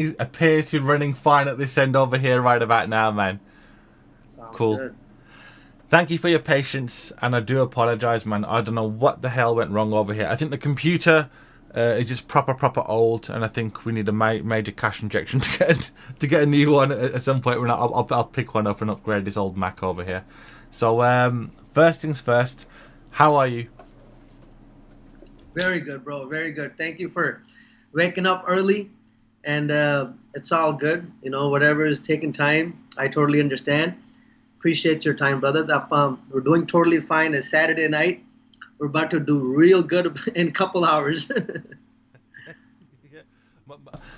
He appears to be running fine at this end over here right about now, man. Sounds Cool. good. Thank you for your patience, and I do apologize, man. I don't know what the hell went wrong over here. I think the computer is just proper old, and I think we need a major cash injection to get a new one at some point. When I'll pick one up and upgrade this old Mac over here. So first things first, how are you? Very good, bro. Very good. Thank you for waking up early, and it's all good. You know, whatever is taking time, I totally understand. Appreciate your time, brother. We're doing totally fine. It's Saturday night. We're about to do real good in a couple hours.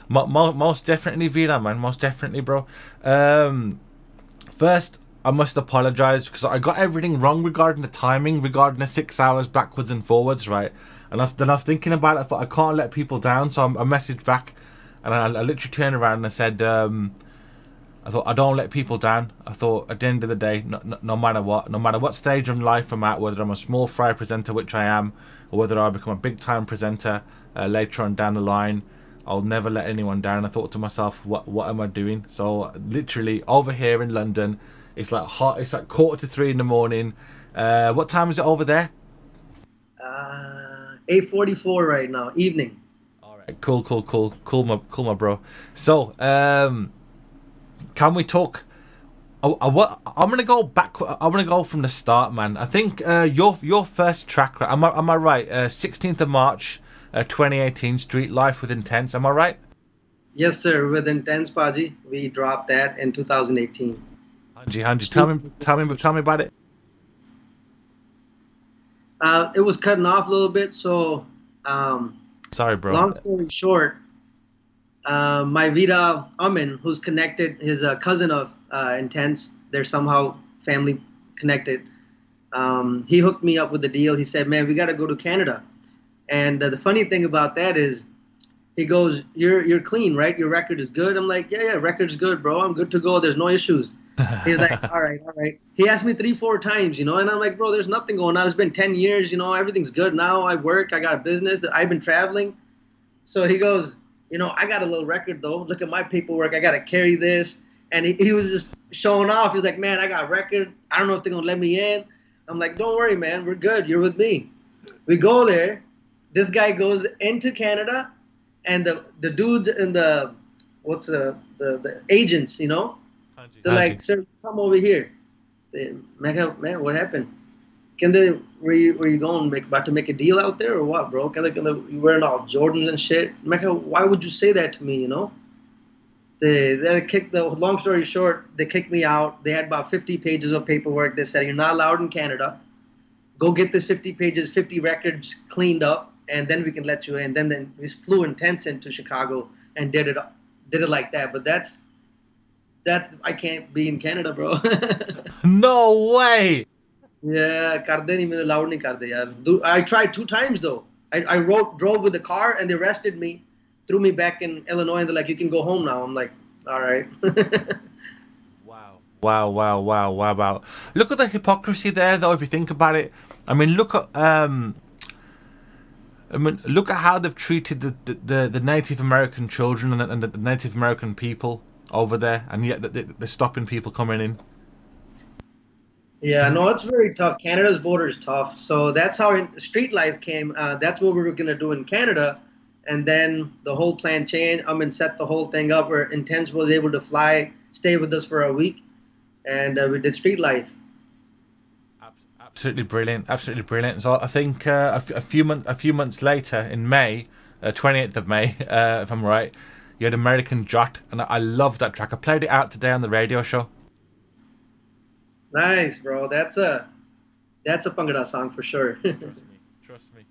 Most definitely, Vida, man. Most definitely, bro. First, I must apologize because I got everything wrong regarding the timing, regarding the 6 hours backwards and forwards, right? And then I was thinking about it. I thought I can't let people down, so I messaged back, and I literally turned around and I said, I thought I don't let people down. I thought at the end of the day, no matter what stage of life I'm at, whether I'm a small fry presenter, which I am, or whether I become a big time presenter later on down the line, I'll never let anyone down. I thought to myself, what am I doing? So literally over here in London, it's like hot. It's like 2:45 in the morning. What time is it over there? 8:44 right now, evening. All right, cool, my bro. So, can we talk? I'm gonna go back. I'm gonna go from the start, man. I think your first track. Am I right? 16th of March, 2018. Street Life with Intense. Am I right? Yes, sir. With Intense Paji, we dropped that in 2018. Hanji, tell me about it. It was cutting off a little bit, so Sorry, bro. long story short, my Vida Amin, who's connected, his cousin of Intense, they're somehow family connected. He hooked me up with the deal. He said, "Man, we got to go to Canada." And the funny thing about that is, he goes, "You're clean, right? Your record is good." I'm like, "Yeah, record's good, bro. I'm good to go. There's no issues." He's like, "All right, all right." He asked me 3, 4 times, and I'm like, "Bro, there's nothing going on. It's been 10 years, everything's good now. I work, I got a business. That I've been traveling." So he goes, "I got a little record though. Look at my paperwork. I got to carry this." And he was just showing off. He's like, "Man, I got a record. I don't know if they're going to let me in." I'm like, "Don't worry, man. We're good. You're with me." We go there. This guy goes into Canada, and the dudes in the agents, they're like, "Sir, come over here." Man, what happened? Were you going about to make a deal out there or what, bro? You wearing all Jordans and shit? Mecca, why would you say that to me? They kicked the long story short, they kicked me out. They had about 50 pages of paperwork. They said, "You're not allowed in Canada. Go get this 50 pages, 50 records cleaned up, and then we can let you in." Then we flew Intense into Chicago and did it like that. But that's I can't be in Canada, bro. No way. Yeah, karde nahi, maine allowed nahi karde yaar. I tried 2 times though. I drove with the car and they arrested me, threw me back in Illinois, and they're like, "You can go home now." I'm like, "All right." Wow. Look at the hypocrisy there, though. If you think about it, I mean, look at how they've treated the Native American children and the Native American people over there, and yet they're stopping people coming in. Yeah, no, it's very tough. Canada's border is tough. So that's how Street Life came. That's what we were going to do in Canada. And then the whole plan changed. And set the whole thing up where Intense was able to stay with us for a week. And we did Street Life. Absolutely brilliant. Absolutely brilliant. So I think a few months later, in May, 28th of May, if I'm right, you had American Jatt. And I love that track. I played it out today on the radio show. Nice, bro. That's a Bhangra song for sure. Trust me.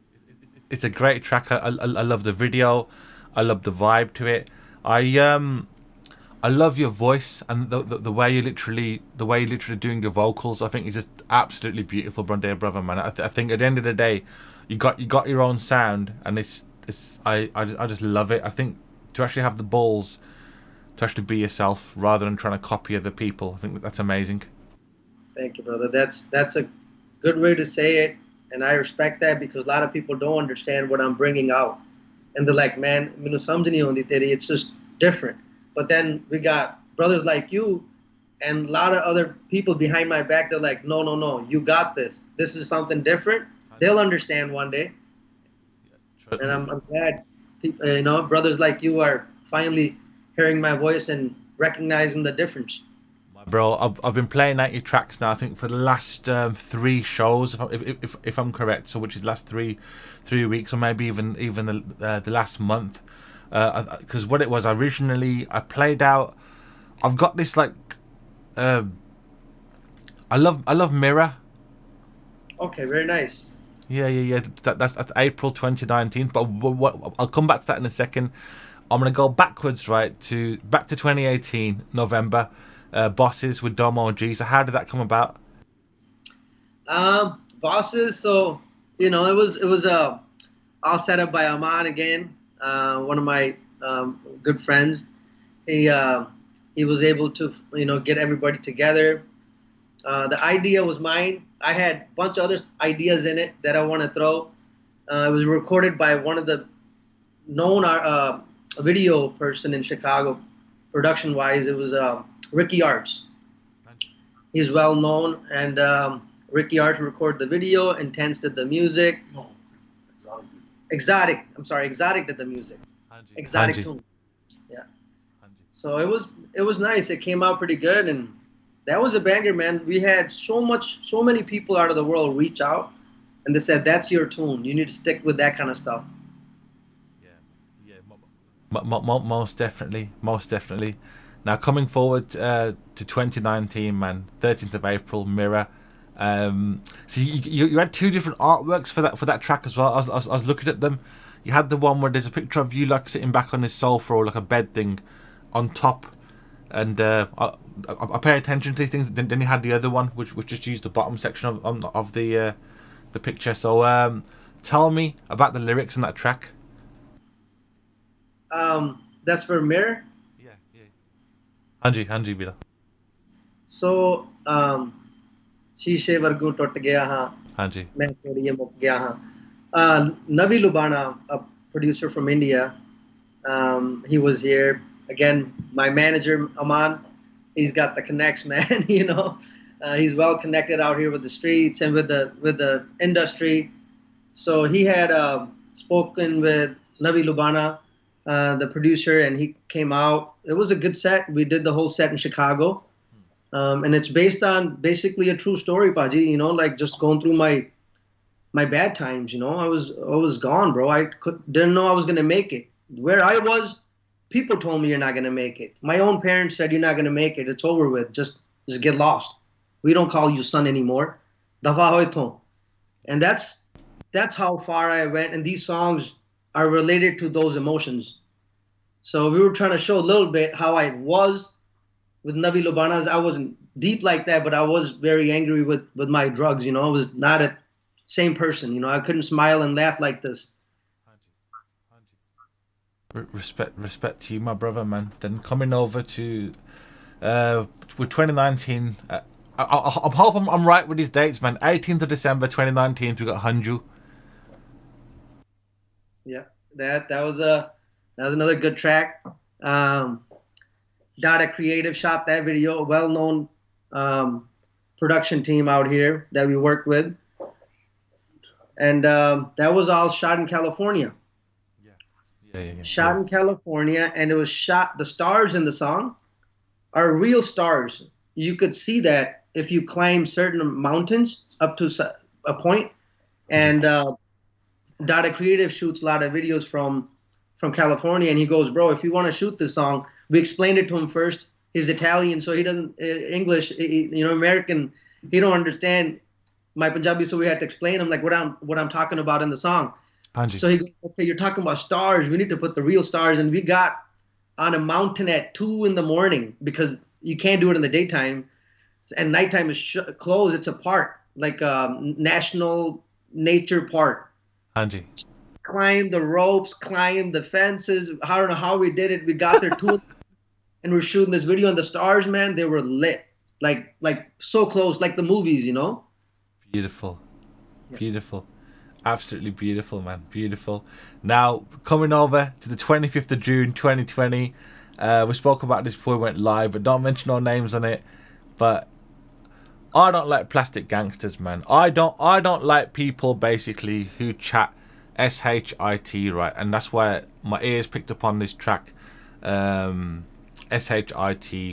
It's a great track. I love the video. I love the vibe to it. I love your voice and the way you literally doing your vocals. I think it's just absolutely beautiful, brother, man. I think at the end of the day, you got your own sound, and I just love it. I think to actually have the balls to actually be yourself rather than trying to copy other people, I think that's amazing. Thank you, brother. That's a good way to say it, and I respect that because a lot of people don't understand what I'm bringing out, and they're like, "Man, minu samjh nahi aandi teri." It's just different. But then we got brothers like you and a lot of other people behind my back. They're like, no, no, no, you got this. This is something different. They'll understand one day. And I'm glad people, brothers like you are finally hearing my voice and recognizing the difference. Bro, I've been playing out your tracks now, I think, for the last 3 shows, if I'm correct. So, which is last three weeks, or maybe even the last month. Because what it was originally, I played out. I've got this like, I love Mirror. Okay, very nice. Yeah. That's April 2019. But what I'll come back to that in a second. I'm gonna go backwards, right, back to 2018 November. Bosses with Domo G. So how did that come about? Bosses. So it was all set up by Aman again, one of my good friends. He was able to get everybody together. The idea was mine. I had a bunch of other ideas in it that I want to throw. It was recorded by one of the known video person in Chicago, production wise. It was Ricky Arts. He's well known, and Ricky Arts recorded the video, and Tense did the music. No, Exotic. I'm sorry, Exotic did the music. Exotic tune. Yeah. So it was nice. It came out pretty good, and that was a banger, man. We had so many people out of the world reach out, and they said, "That's your tune. You need to stick with that kind of stuff." Yeah. Most definitely. Now, coming forward to 2019, man, 13th of April, Mirror. So you had 2 different artworks for that track as well. I was looking at them. You had the one where there's a picture of you like sitting back on this sofa or like a bed thing on top, and I pay attention to these things. Then you had the other one, which just used the bottom section of the picture. So tell me about the lyrics in that track. That's for Mirror. Hanji Bira. So शीशे वर्गू टूट गया हाँ Hanji. मैं थोड़ी मुक गया हाँ. Navi Lubana, a producer from India, he was here again. My manager Aman, he's got the connects, man. He's well connected out here with the streets and with the industry. So he had spoken with Navi Lubana, the producer, and he came out. It was a good set. We did the whole set in Chicago, and it's based on basically a true story, Paji. Like just going through my bad times. I was gone, bro. I didn't know I was gonna make it. Where I was, people told me you're not gonna make it. My own parents said you're not gonna make it. It's over with. Just get lost. We don't call you son anymore. Dafa hoy to. And that's how far I went. And these songs are related to those emotions. So we were trying to show a little bit how I was with Navi Lubana's. I wasn't deep like that, but I was very angry with my drugs. I was not a same person. I couldn't smile and laugh like this. Respect to you, my brother, man. Then coming over to with 2019, I hope I'm right with these dates, man. 18th of December 2019, we got Hanju. Yeah, that was another good track. Dada Creative shot that video, a well-known production team out here that we worked with, and that was all shot in California. Shot in California, and it was shot. The stars in the song are real stars. You could see that if you climb certain mountains up to a point, and Dada Creative shoots a lot of videos from California, and he goes, bro, if you want to shoot this song, we explained it to him first. He's Italian, so he doesn't English, American. He don't understand my Punjabi, so we had to explain him like what I'm talking about in the song. Panji. So he goes, okay, you're talking about stars. We need to put the real stars, and we got on a mountain at 2 a.m. because you can't do it in the daytime, and nighttime is closed. It's a park, like a national nature park. Anji. Climb the ropes, climb the fences. I don't know how we did it. We got there too, and we're shooting this video, and the stars, man, they were lit, like so close, like the movies, Beautiful, beautiful, absolutely beautiful, man, beautiful. Now coming over to the 25th of June, 2020. We spoke about this before we went live, but don't mention no names on it. But I don't like plastic gangsters, man. I don't like people basically who chat shit, right? And that's why my ears picked up on this track. Shit,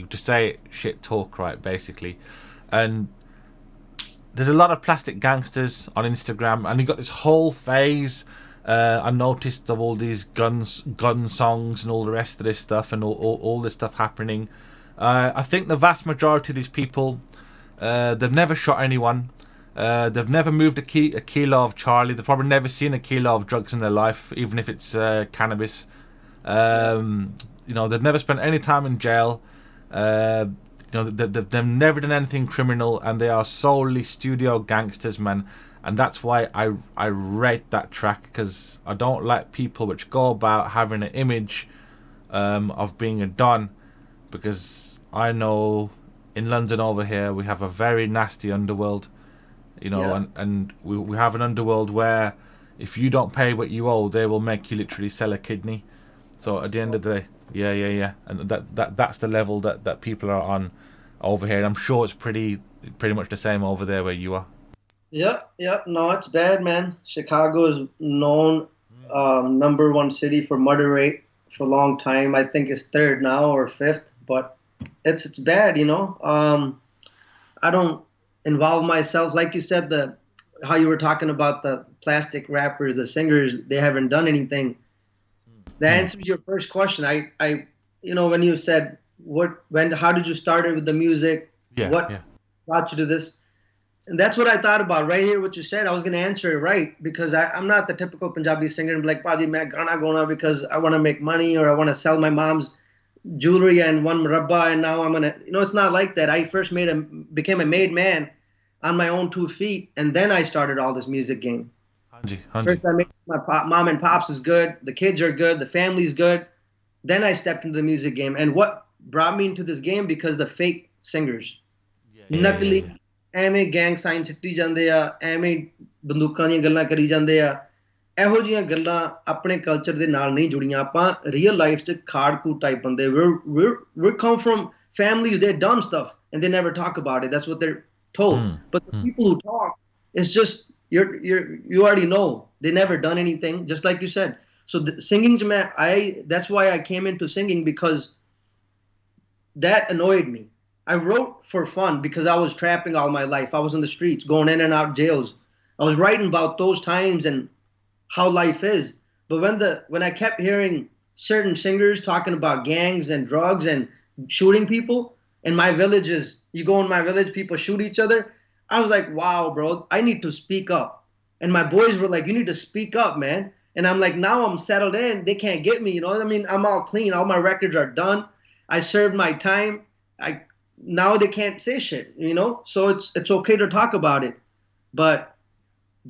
just say it, shit talk, right? Basically, and there's a lot of plastic gangsters on Instagram, and you got this whole phase. I noticed of all these gun songs and all the rest of this stuff, and all this stuff happening. I think the vast majority of these people, they've never shot anyone. They've never moved a kilo of Charlie. They've probably never seen a kilo of drugs in their life, even if it's cannabis. They've never spent any time in jail. They've never done anything criminal, and they are solely studio gangsters, man. And that's why I rate that track, because I don't like people which go about having an image of being a don, because I know in London over here we have a very nasty underworld, and we have an underworld where if you don't pay what you owe, they will make you literally sell a kidney. So at the end of the day, yeah, and that's the level that people are on over here. And I'm sure it's pretty much the same over there where you are. Yep. No, it's bad, man. Chicago is known #1 city for murder rate for a long time. I think it's third now or fifth, but it's bad, I don't involve myself, like you said, how you were talking about the plastic rappers, the singers, they haven't done anything. That answers your first question. I when you said how did you start it with the music? What brought you to this? And that's what I thought about right here, what you said. I was going to answer it right, because I'm not the typical Punjabi singer and be like, Paji, main gana gona because I want to make money, or I want to sell my mom's jewelry and one murabba, and now I'm going to, it's not like that. I first became a made man on my own 2 feet, and then I started all this music game. First I made my mom and pops is good, the kids are good, the family's good. Then I stepped into the music game. And what brought me into this game, because the fake singers, nakli, ਐਵੇਂ gang sign ਸਿੱਟੀ ਜਾਂਦੇ ਆ, ਐਵੇਂ ਬੰਦੂਕਾਂ ਦੀਆਂ ਗੱਲਾਂ ਕਰੀ ਜਾਂਦੇ ਆ, ਇਹੋ ਜਿਹੀਆਂ ਗੱਲਾਂ ਆਪਣੇ ਕਲਚਰ ਦੇ ਨਾਲ ਨਹੀਂ ਜੁੜੀਆਂ. ਆਪਾਂ ਰੀਅਲ ਲਾਈਫ 'ਚ ਖਾੜਕੂ ਟਾਈਪ ਬੰਦੇ, we come from families that done stuff and they never talk about it. That's what they're told. But the people who talk, it's just you already know they never done anything, just like you said. So singing, that's why I came into singing, because that annoyed me. I wrote for fun because I was trapping all my life. I was in the streets, going in and out jails. I was writing about those times and how life is. But when I kept hearing certain singers talking about gangs and drugs and shooting people, and my villages, you go in my village, people shoot each other, I was like, wow, bro, I need to speak up. And my boys were like, you need to speak up, man. And I'm like, now I'm settled in. They can't get me, I'm all clean. All my records are done. I served my time. Now they can't say shit, so it's okay to talk about it. But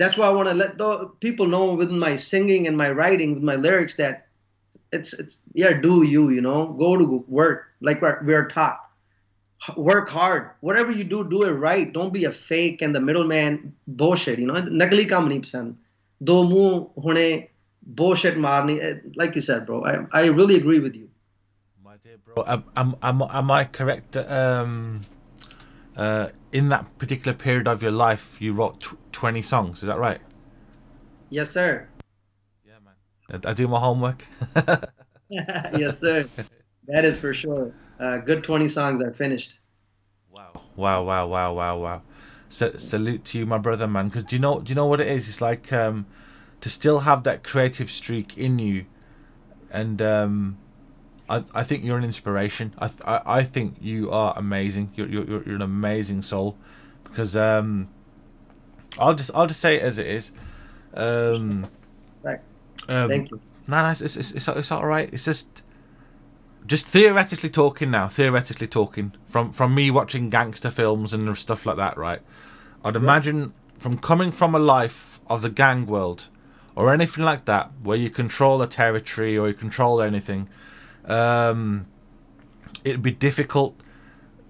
that's why I want to let the people know with my singing and my writing, with my lyrics, that it's do you, go to work like we're taught. Work hard. Whatever you do it right. Don't be a fake and the middleman bullshit, nakli kaam nahi pasand. Do muh hone bullshit marni, like you said, bro. I really agree with you. Bro, am I correct? In that particular period of your life, you wrote 20 songs. Is that right? Yes, sir. Yeah, man. I do my homework. Yes, sir. That is for sure. Good 20 songs I finished. Wow. Salute to you, my brother, man. Because do you know what it is? It's like to still have that creative streak in you, and I think you're an inspiration. I think you are amazing. You're an amazing soul, because I'll just say it as it is. Thank you. No, it's all right. It's just theoretically talking from me watching gangster films and stuff like that, right? I'd imagine from coming from a life of the gang world or anything like that, where you control a territory or you control anything. It'd be difficult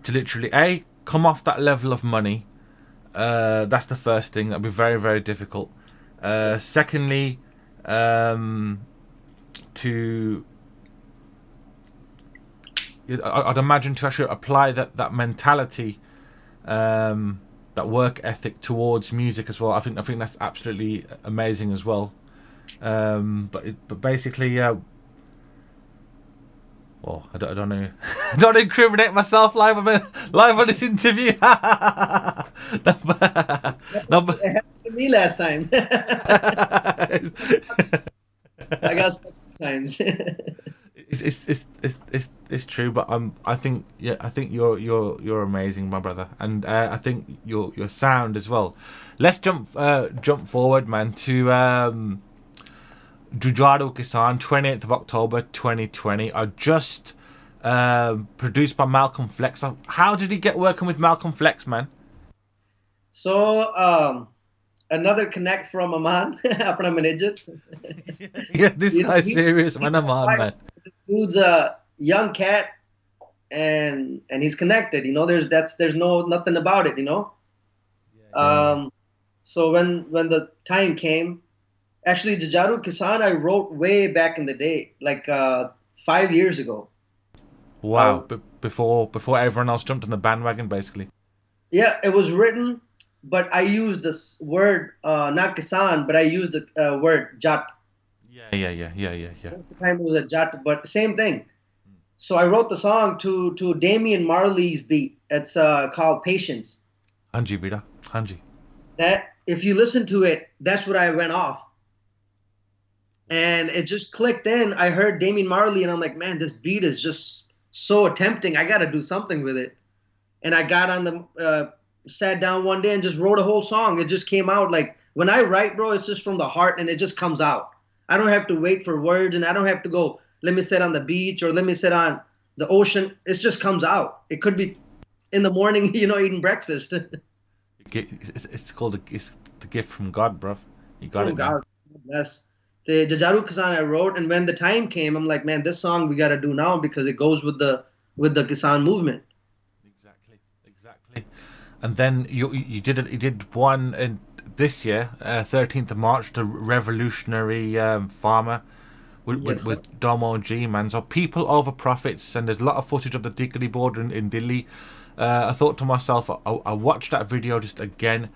to literally come off that level of money. That's the first thing. That'd be very, very difficult. Secondly, to I'd imagine to actually apply that mentality, that work ethic towards music as well. I think that's absolutely amazing as well. But basically, well, I don't know. I don't incriminate myself live on this interview. No, It happened to me last time. I got stuck sometimes. it's true, but I think you're amazing, my brother, and I think your sound as well. Let's jump forward, man, to Jujaru Kisan, 28th of October 2020, are just produced by Malcolm Flexo. How did he get working with Malcolm Flex, man? So, another connect from Aman, apna manager. Yeah, this guy's serious, man. Aman, man. This dude's a young cat, and he's connected. You know, there's nothing about it. You know. So when the time came, actually, Jujaru Kisan I wrote way back in the day, like 5 years ago. Wow, before everyone else jumped on the bandwagon, basically. Yeah, it was written, but I used this word, not Kisan, but I used the word Jatt. Yeah. At the time it was a Jatt, but same thing. So I wrote the song to Damian Marley's beat. It's called Patience. Hanji, Vida. Hanji. That, if you listen to it, that's what I went off. And it just clicked in. I heard Damian Marley, and I'm like, man, this beat is just so tempting. I got to do something with it. And I got on the, sat down one day and just wrote a whole song. It just came out. Like, when I write, bro, it's just from the heart, and it just comes out. I don't have to wait for words, and I don't have to go, let me sit on the beach or let me sit on the ocean. It just comes out. It could be in the morning, you know, eating breakfast. It's called the gift from God, bruv. You got it. God bless. The Jujaru Kisan I wrote, and when the time came, I'm like, man, this song we got to do now because it goes with the Kisan movement. Exactly. And then you did one in this year, 13th of March, the Revolutionary Farmer with Domo G, man. So people over profits, and there's a lot of footage of the Diggly board in Delhi. I thought to myself, I watched that video just again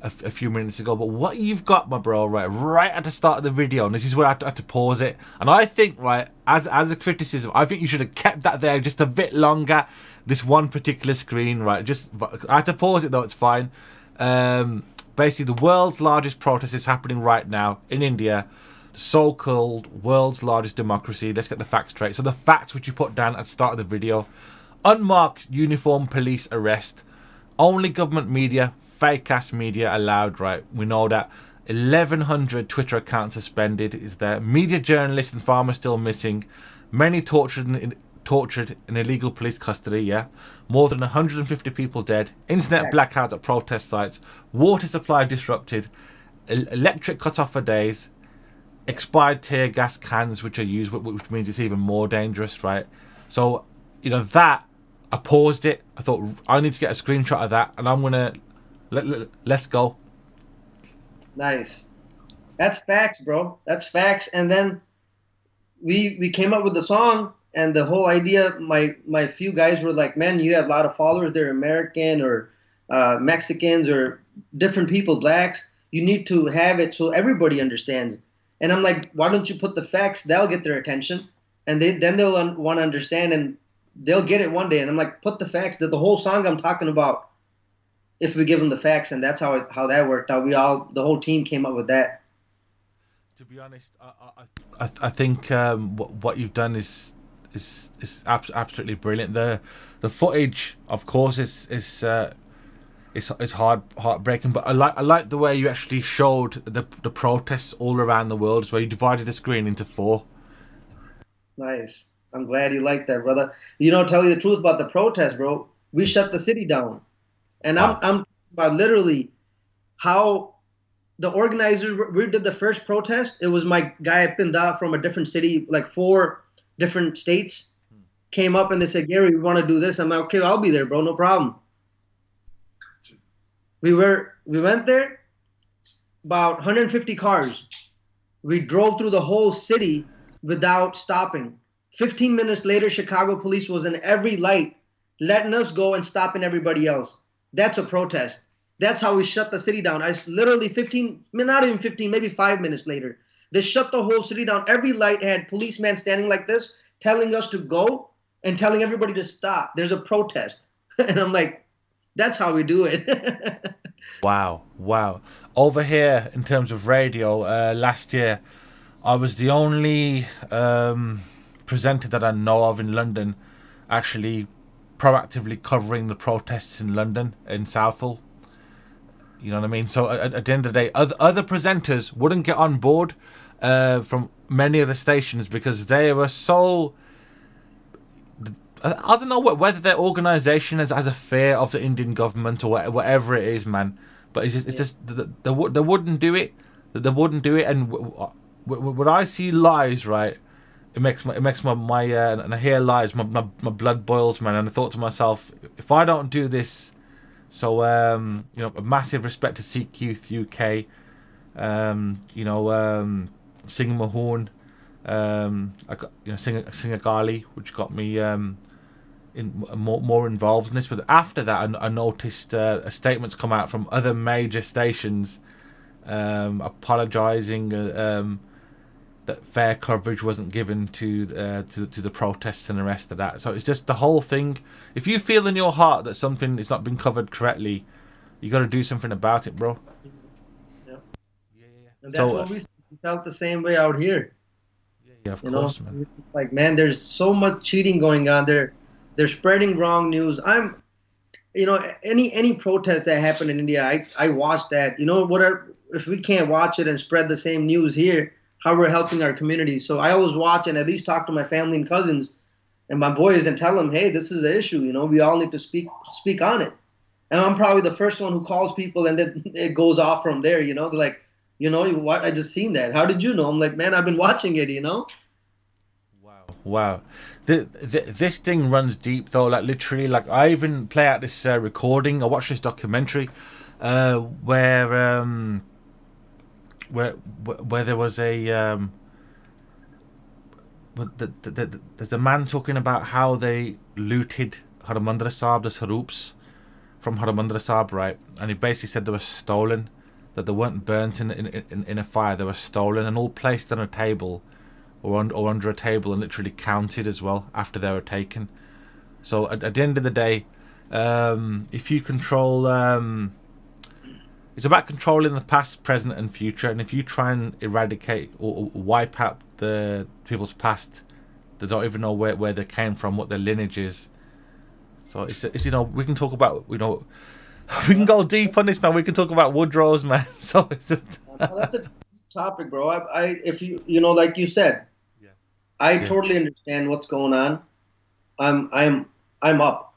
a few minutes ago, but what you've got, my bro, right at the start of the video, and this is where I had to pause it, and I think, right, as a criticism, I think you should have kept that there just a bit longer, this one particular screen, right? Just, I had to pause it though, it's fine. Basically, the world's largest protest is happening right now in India, the so-called world's largest democracy. Let's get the facts straight. So the facts which you put down at the start of the video: unmarked uniform police arrest, only government media, fake ass media allowed, right? We know that. 1,100 Twitter accounts suspended is there. Media journalists and farmers still missing. Many tortured in illegal police custody, yeah. More than 150 people dead. Internet blackouts at protest sites. Water supply disrupted. Electric cut off for days. Expired tear gas cans which are used, which means it's even more dangerous, right? So, you know, that, I paused it. I thought, I need to get a screenshot of that, and I'm gonna let's go. Nice. That's facts, bro. That's facts. And then we came up with the song, and the whole idea, my few guys were like, man, you have a lot of followers. They're American or Mexicans or different people, blacks. You need to have it so everybody understands. And I'm like, why don't you put the facts? That'll get their attention, and then they'll want to understand, and they'll get it one day. And I'm like, put the facts. That the whole song I'm talking about, if we give them the facts, and that's how that worked out. The whole team came up with that. To be honest, I think what you've done is absolutely brilliant. The footage, of course, is heartbreaking, but I like the way you actually showed the protests all around the world, as well. You divided the screen into 4. Nice. I'm glad you like that, brother. You know, tell you the truth about the protest, bro. We shut the city down. And I'm talking about literally how the organizers, we did the first protest. It was my guy Pinda from a different city, like 4 different states, came up and they said, Gary, we want to do this. I'm like, okay, I'll be there, bro, no problem. We went there, about 150 cars. We drove through the whole city without stopping 15 minutes later, Chicago police was in every light, letting us go and stopping everybody else. That's a protest. That's how we shut the city down. I literally 15, not even 15, maybe 5 minutes later, they shut the whole city down. Every light had policemen standing like this, telling us to go and telling everybody to stop. There's a protest. And I'm like, that's how we do it. Wow. Over here, in terms of radio, last year, I was the only presenter that I know of in London actually proactively covering the protests in London, in Southall. You know what I mean? So at the end of the day, other presenters wouldn't get on board from many of the stations because they were so... I don't know whether their organisation has a fear of the Indian government or whatever it is, man. But it's just they wouldn't do it. They wouldn't do it. And when I see lies, right, it makes my and I hear lies, my blood boils, man. And I thought to myself, if I don't do this, so you know, a massive respect to Sikh Youth UK, you know, Singh Mahoon, I got, you know, Singer Gali, which got me more involved in this. But after that, I noticed statements come out from other major stations apologising that fair coverage wasn't given to the protests and the rest of that. So it's just the whole thing. If you feel in your heart that something is not being covered correctly, you got to do something about it, bro. Yeah. And that's what we felt the same way out here. Yeah, of course, man. It's like, man, there's so much cheating going on there. They're spreading wrong news. You know, any protest that happened in India, I watched that. You know, whatever. If we can't watch it and spread the same news here, how we're helping our community. So I always watch and at least talk to my family and cousins and my boys and tell them, hey, this is the issue. You know, we all need to speak on it. And I'm probably the first one who calls people, and then it goes off from there. You know, they're like, you know, what? I just seen that. How did you know? I'm like, man, I've been watching it. You know. Wow. This thing runs deep though. Like literally, like I even play out this recording. I watched this documentary where there was a there's a man talking about how they looted Harmandir Sahib, the Sarups from Harmandir Sahib, right? And he basically said they were stolen, that they weren't burnt in a fire, they were stolen and all placed on a table or under a table and literally counted as well after they were taken. So at the end of the day, if you control, it's about controlling the past, present and future. And if you try and eradicate or wipe out the people's past, they don't even know where they came from, what their lineage is. So it's you know, we can talk about, you know, we can go deep on this, man. We can talk about Woodrows, man. So it's just... Well, that's a deep topic, bro. If you know, like you said, I totally understand what's going on. I'm up.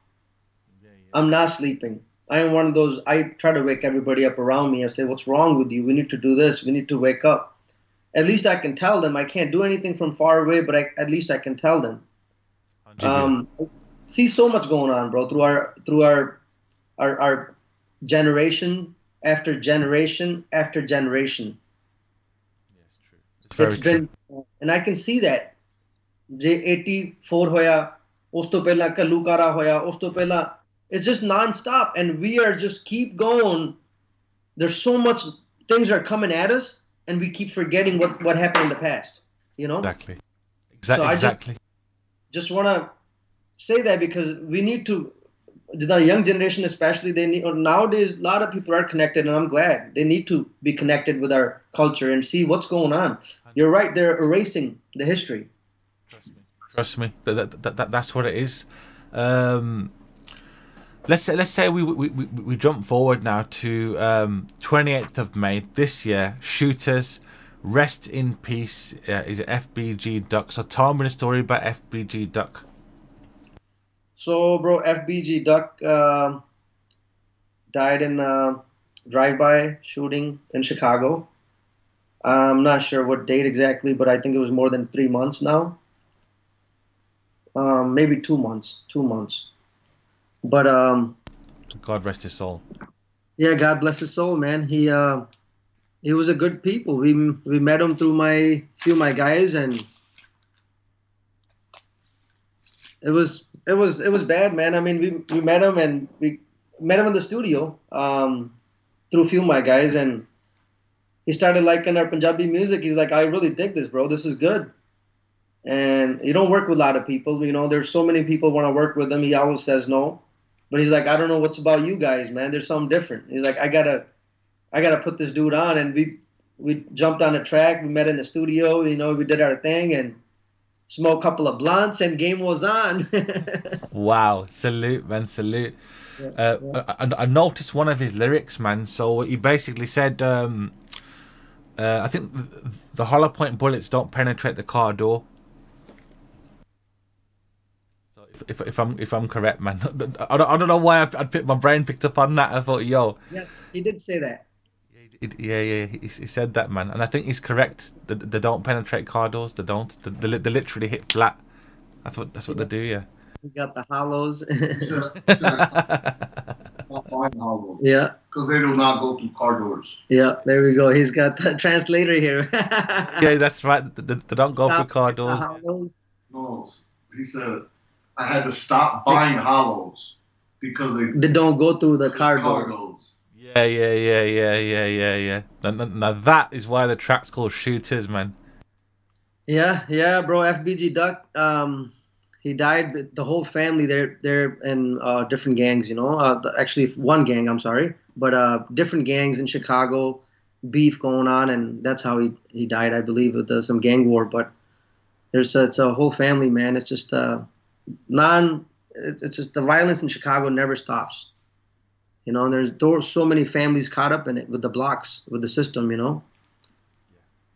I'm not sleeping. I am one of those. I try to wake everybody up around me. I say, "What's wrong with you? We need to do this. We need to wake up." At least I can tell them. I can't do anything from far away, but at least I can tell them. See so much going on, bro. Through our generation after generation after generation. Yes, true. It's been, and I can see that. J84 hoya, us to pehla Kalukara hoya, us to pehla. It's just non-stop, and we are just keep going. There's so much things are coming at us, and we keep forgetting what happened in the past. You know? Exactly. So exactly. Just want to say that because we need to. The young generation, especially, they need. Nowadays, a lot of people are connected, and I'm glad they need to be connected with our culture and see what's going on. You're right; they're erasing the history. Trust me. That's what it is. Let's say we jump forward now to 28th of May this year. Shooters, rest in peace. Is it FBG Duck? So tell me the story about FBG Duck. So, bro, FBG Duck died in a drive-by shooting in Chicago. I'm not sure what date exactly, but I think it was more than 3 months now. Maybe 2 months. 2 months. But God rest his soul. Yeah, God bless his soul, man. He was a good people. We met him through my guys, and It was bad, man. I mean, we met him and we met him in the studio through a few of my guys, and he started liking our Punjabi music. He's like, I really dig this, bro. This is good. And you don't work with a lot of people. There's so many people want to work with him. He always says no, but he's like, I don't know what's about you guys, man. There's something different. He's like, I gotta put this dude on, and we jumped on the track. We met in the studio. We did our thing and smoked a couple of blunts, and game was on. Wow, salute, man, salute. Yeah, yeah. I noticed one of his lyrics, man. So he basically said, I think the hollow point bullets don't penetrate the car door. So if I'm correct, man, I don't know why my brain picked up on that. I thought, yo, Yeah, he did say that. yeah, he said that, man, and I think he's correct. They don't penetrate car doors. They don't. They literally hit flat. That's what they do, yeah. We got the hollows. Stop buying hollows. Yeah, Because they do not go through car doors. yeah. There we go. He's got the translator here. Yeah, that's right. They don't go through Stop car the doors. hollows. No, he said, I had to stop buying hollows because They don't go through the car car door. doors. Yeah. Now that is why the track's called Shooters, man. Yeah, yeah, bro. FBG Duck. He died. The whole family. They're in different gangs. Actually, one gang. I'm sorry, but different gangs in Chicago. Beef going on, and that's how he died. I believe with some gang war. But it's a whole family, man. It's just It's just the violence in Chicago never stops. And there's so many families caught up in it with the blocks, with the system.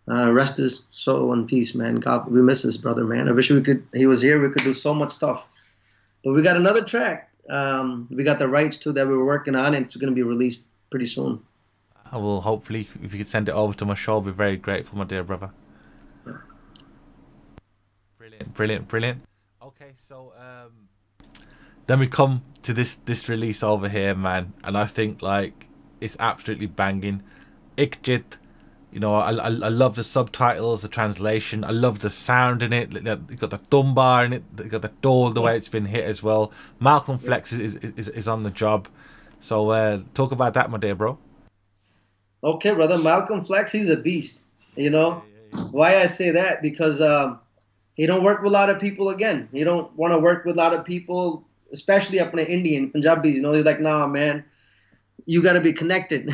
Rest his soul in peace, man. God, we miss his brother, man. I wish he was here. We could do so much stuff. But we got another track. We got the rights to that we were working on, and it's going to be released pretty soon. I will hopefully, if you could send it over to my show, I'll be very grateful, my dear brother. Brilliant. Okay, so then we come to this release over here, man, and I think like it's absolutely banging. Ikk Chitt. I love the subtitles, the translation. I love the sound in it. You got the dunbar in it. You got the door, the way it's been hit as well. Malcolm Flex is on the job. So talk about that, my dear bro. Okay, brother. Malcolm Flex, he's a beast. Why I say that? Because he don't work with a lot of people again. He don't want to work with a lot of people, especially up in the Indian, Punjabis. They're like, nah, man, you got to be connected,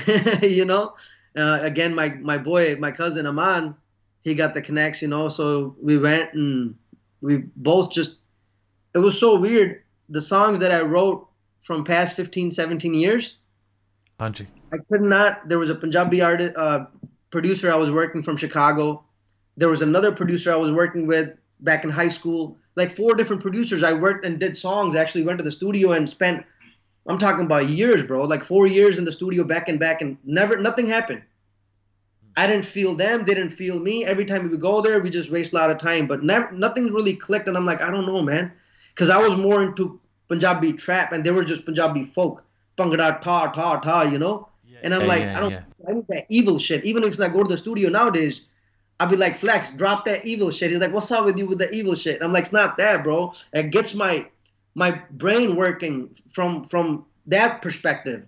Again, my boy, my cousin Aman, he got the connects, so we went and we both it was so weird. The songs that I wrote from past 15, 17 years, Anji. I could not. There was a Punjabi artist, producer I was working from Chicago. There was another producer I was working with back in high school. Like 4 different producers I worked and did songs. I actually went to the studio and spent, I'm talking about years, bro. Like 4 years in the studio back and nothing happened. I didn't feel them. They didn't feel me. Every time we would go there, we just waste a lot of time. But nothing really clicked. And I'm like, I don't know, man. Because I was more into Panjabi-Trap and they were just Punjabi folk. Bhangra, ta, And I'm like, I need that evil shit. Even if I go to the studio nowadays, I'll be like, Flex, drop that evil shit. He's like, what's up with you with the evil shit? And I'm like, it's not that, bro. It gets my brain working from that perspective.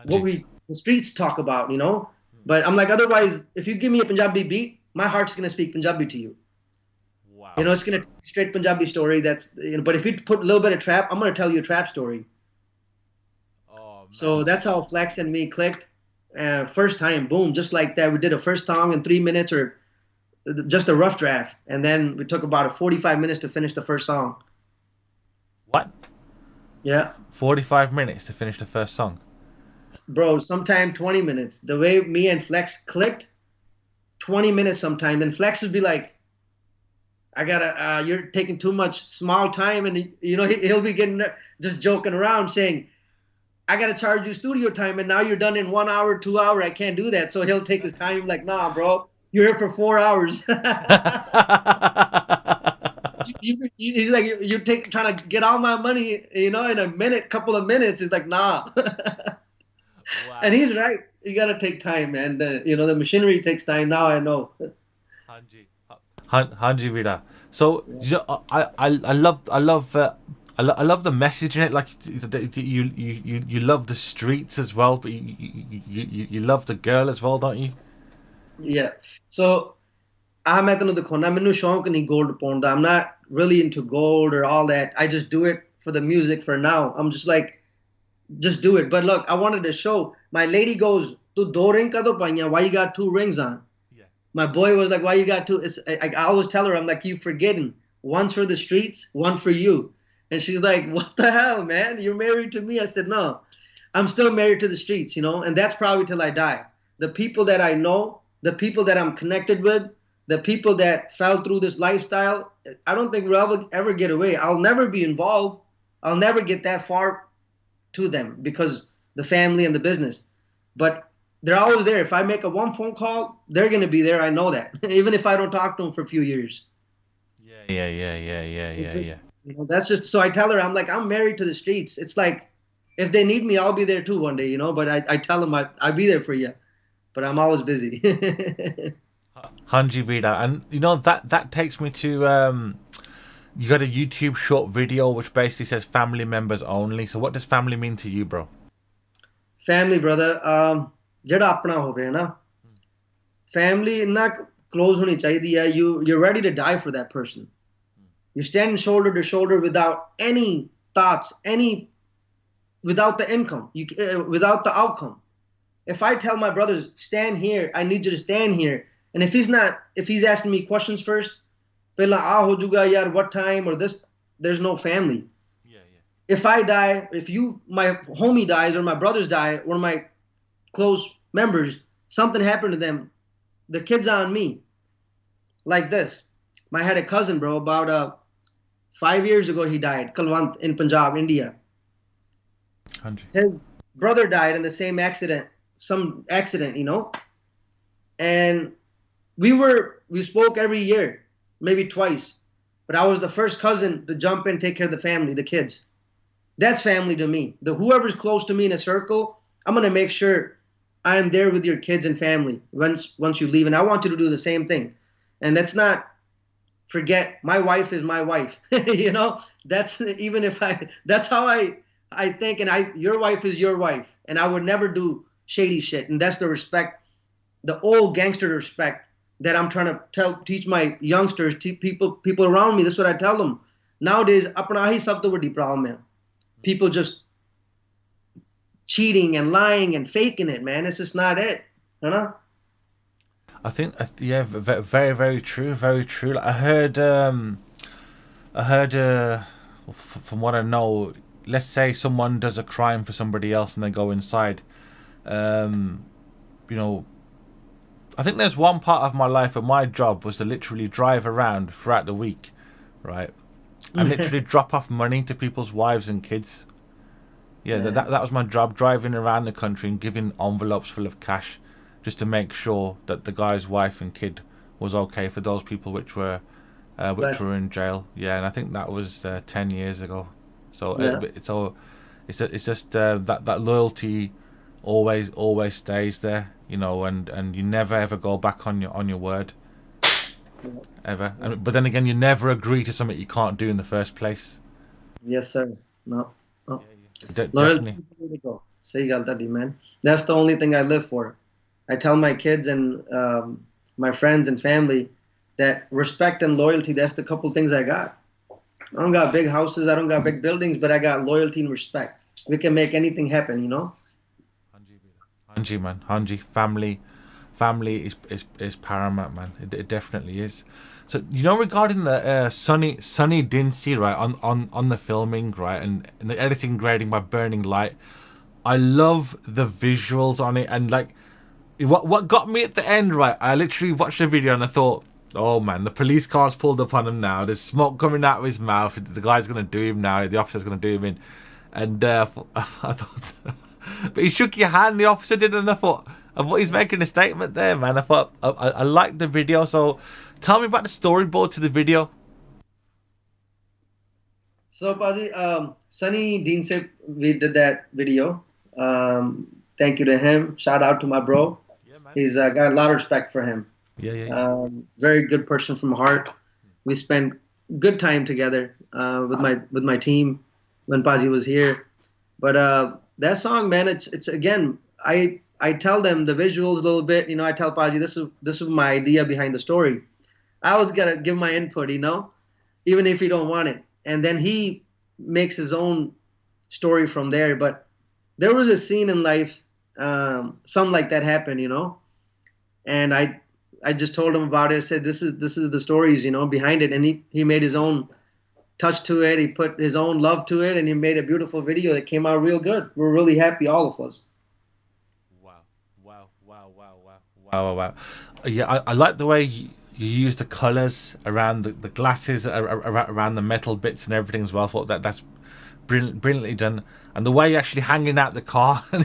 What the streets talk about, But I'm like, otherwise, if you give me a Punjabi beat, my heart's gonna speak Punjabi to you. Wow. It's gonna straight Punjabi story. But if you put a little bit of trap, I'm gonna tell you a trap story. Oh, man. So that's how Flex and me clicked. First time, boom, just like that. We did a first song in 3 minutes or just a rough draft, and then we took about 45 minutes to finish the first song. What? Yeah. 45 minutes to finish the first song. Bro, sometime 20 minutes. The way me and Flex clicked, 20 minutes sometime. And Flex would be like, you're taking too much small time. And, he'll be just joking around saying, I got to charge you studio time. And now you're done in 1 hour, 2 hour. I can't do that. So he'll take his time like, nah, bro, you're here for 4 hours. He's like, you're trying to get all my money, in a minute, couple of minutes. He's like, nah. Wow. And he's right. You got to take time, man. The machinery takes time. Now I know. Hanji Vida. So you know, I love the message in it. Like you love the streets as well, but you love the girl as well, don't you? Yeah. So I'm at the corner. I'm in shonk and gold pond. I'm not really into gold or all that. I just do it for the music for now. I'm just like, just do it. But look, I wanted to show. My lady goes, "Tu do ring ka do paiya? Why you got two rings on?" Yeah. My boy was like, "Why you got two?" I always tell her, I'm like, "You forgetting? One's for the streets, one for you." And she's like, "What the hell, man? You're married to me?" I said, "No, I'm still married to the streets, you know, and that's probably till I die. The people that I know, the people that I'm connected with, the people that fell through this lifestyle, I don't think we'll ever get away. I'll never be involved. I'll never get that far to them because the family and the business. But they're always there. If I make a one phone call, they're going to be there. I know that. Even if I don't talk to them for a few years. Yeah. You know, that's just, so I tell her, I'm like, I'm married to the streets. It's like, if they need me, I'll be there too one day, you know, but I tell them I'll be there for you, but I'm always busy. Hanji Vida, and you know that takes me to you got a YouTube short video which basically says family members only. So what does family mean to you, bro? Family, brother, jada apna hove na, family inna close honi chahiye hai. You're ready to die for that person. You're standing shoulder to shoulder without any thoughts, without the income, without the outcome. If I tell my brothers, stand here, I need you to stand here. And if he's asking me questions first, pehla ho juga yaar, what time or this, there's no family. Yeah. If I die, my homie dies or my brothers die, one of my close members, something happened to them, the kid's on me. Like this. I had a cousin, bro, about 5 years ago he died, Kalwant in Punjab, India. His brother died in the same accident, some accident, you know. And we spoke every year, maybe twice. But I was the first cousin to jump in, take care of the family, the kids. That's family to me. Whoever's close to me in a circle, I'm gonna make sure I'm there with your kids and family once you leave. And I want you to do the same thing. And let's not forget, my wife is my wife. You know, that's how I think, and your wife is your wife, and I would never do shady shit. And that's the respect, the old gangster respect that I'm trying to teach my youngsters, people around me. That's what I tell them. Nowadays, apna hi sab to vadi problem hai. People just cheating and lying and faking it, man. It's just not it, you know. I think, yeah, very, very true, very true. Like, I heard, from what I know, let's say someone does a crime for somebody else and they go inside. You know, I think there's one part of my life where my job was to literally drive around throughout the week, right, and literally drop off money to people's wives and kids. Yeah, that was my job, driving around the country and giving envelopes full of cash, just to make sure that the guy's wife and kid was okay for those people which were in jail. Yeah, and I think that was 10 years ago. So it's just that loyalty always stays there, you know, and you never ever go back on your word, ever. But then again, you never agree to something you can't do in the first place. Yes, sir. No. Definitely. Sahi gal tadi, man. That's the only thing I live for. I tell my kids and my friends and family that respect and loyalty, that's the couple things I got. I don't got big houses, I don't got big buildings, but I got loyalty and respect. We can make anything happen, you know? Hanji, man. Hanji. Family is paramount, man. It definitely is. So, you know, regarding the Sunny Dincy, right, on the filming, right, and the editing grading by Burning Light, I love the visuals on it. And like, what got me at the end, right, I literally watched the video and I thought, oh man, the police car's pulled up on him now, there's smoke coming out of his mouth, the guy's gonna do him now, the officer's gonna do him in. And I thought but he shook your hand, the officer did, and I thought he's making a statement there, man. I thought I liked the video. So tell me about the storyboard to the video. So Paji, Sunny Dean said we did that video. Thank you to him. Shout out to my bro. Yeah, man. He's got a lot of respect for him. Yeah. Very good person from heart. we spent good time together with my team when Paji was here. But that song, man, it's again, I tell them the visuals a little bit. You know, I tell Paji this was my idea behind the story. I always gotta give my input, you know, even if you don't want it. And then he makes his own story from there. But there was a scene in life, something like that happened, you know, and I just told him about it. I said, this is the stories, you know, behind it. And he made his own touch to it. He put his own love to it, and he made a beautiful video that came out real good. We're really happy, all of us. Wow. Yeah, I like the way you use the colors around the glasses, around the metal bits and everything as well. I thought that's brilliantly done. And the way you're actually hanging out the car, and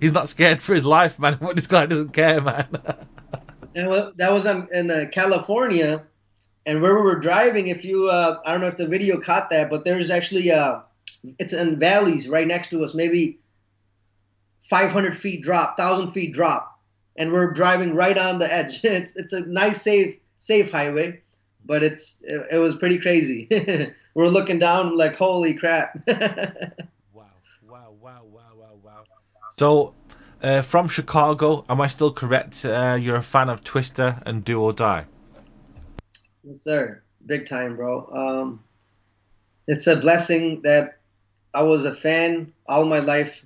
he's not scared for his life, man. This guy doesn't care, man. And that was in California, and where we were driving, if you, I don't know if the video caught that, but there's actually, it's in valleys right next to us, maybe 500 feet drop, 1,000 feet drop. And we're driving right on the edge. It's a nice, safe highway, but it was pretty crazy. We're looking down like, holy crap. Wow. So, from Chicago, am I still correct? You're a fan of Twista and Do or Die? Yes, sir. Big time, bro. It's a blessing that I was a fan all my life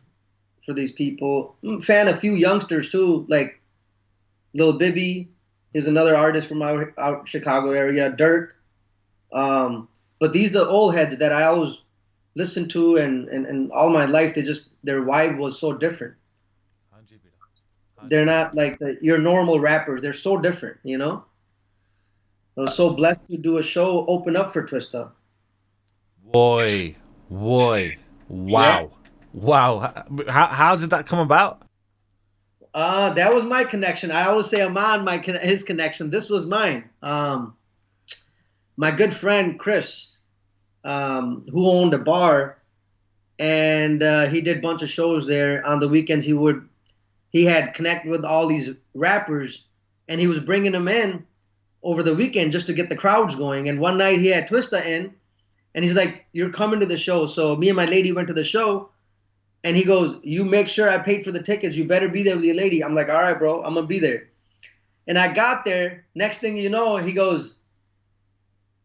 for these people. Fan a few youngsters too, like Lil Bibby is another artist from our Chicago area, Dirk. But these are the old heads that I always listened to, and all my life, their vibe was so different. They're not like your normal rappers. They're so different, you know? I was so blessed to do a show, open up for Twista. Boy. Wow. How did that come about? That was my connection. I always say I'm on his connection. This was mine. My good friend Chris, who owned a bar, and he did a bunch of shows there. On the weekends, he had connected with all these rappers, and he was bringing them in over the weekend just to get the crowds going. And one night he had Twista in, and he's like, "You're coming to the show." So me and my lady went to the show. And he goes, "You make sure I paid for the tickets. You better be there with your lady." I'm like, "All right, bro, I'm going to be there." And I got there. Next thing you know, he goes,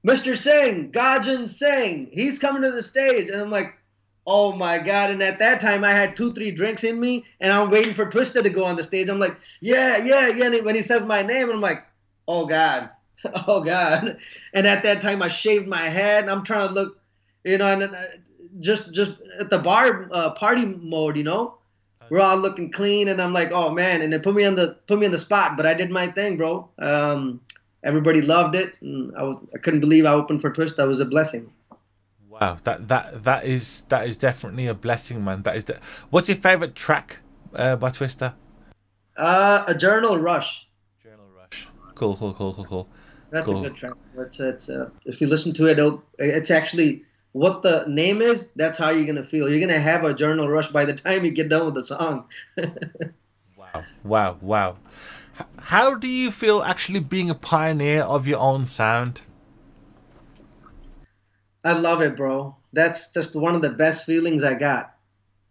"Mr. Singh, Gajjan Singh, he's coming to the stage." And I'm like, oh, my God. And at that time, I had 2-3 drinks in me, and I'm waiting for Twista to go on the stage. I'm like, yeah. And when he says my name, I'm like, oh, God. Oh, God. And at that time, I shaved my head, and I'm trying to look, you know, and just at the bar party mode, you know, we're all looking clean, and I'm like, oh man, and it put me on the spot, but I did my thing, bro. Everybody loved it, and I couldn't believe I opened for Twista. It was a blessing. Wow, that is definitely a blessing, man. What's your favorite track by Twista? A Journal Rush. Cool. That's a good track. It's if you listen to it, it's actually what the name is. That's how you're gonna feel. You're gonna have a journal rush by the time you get done with the song. Wow. How do you feel actually being a pioneer of your own sound? I love it, bro. That's just one of the best feelings I got.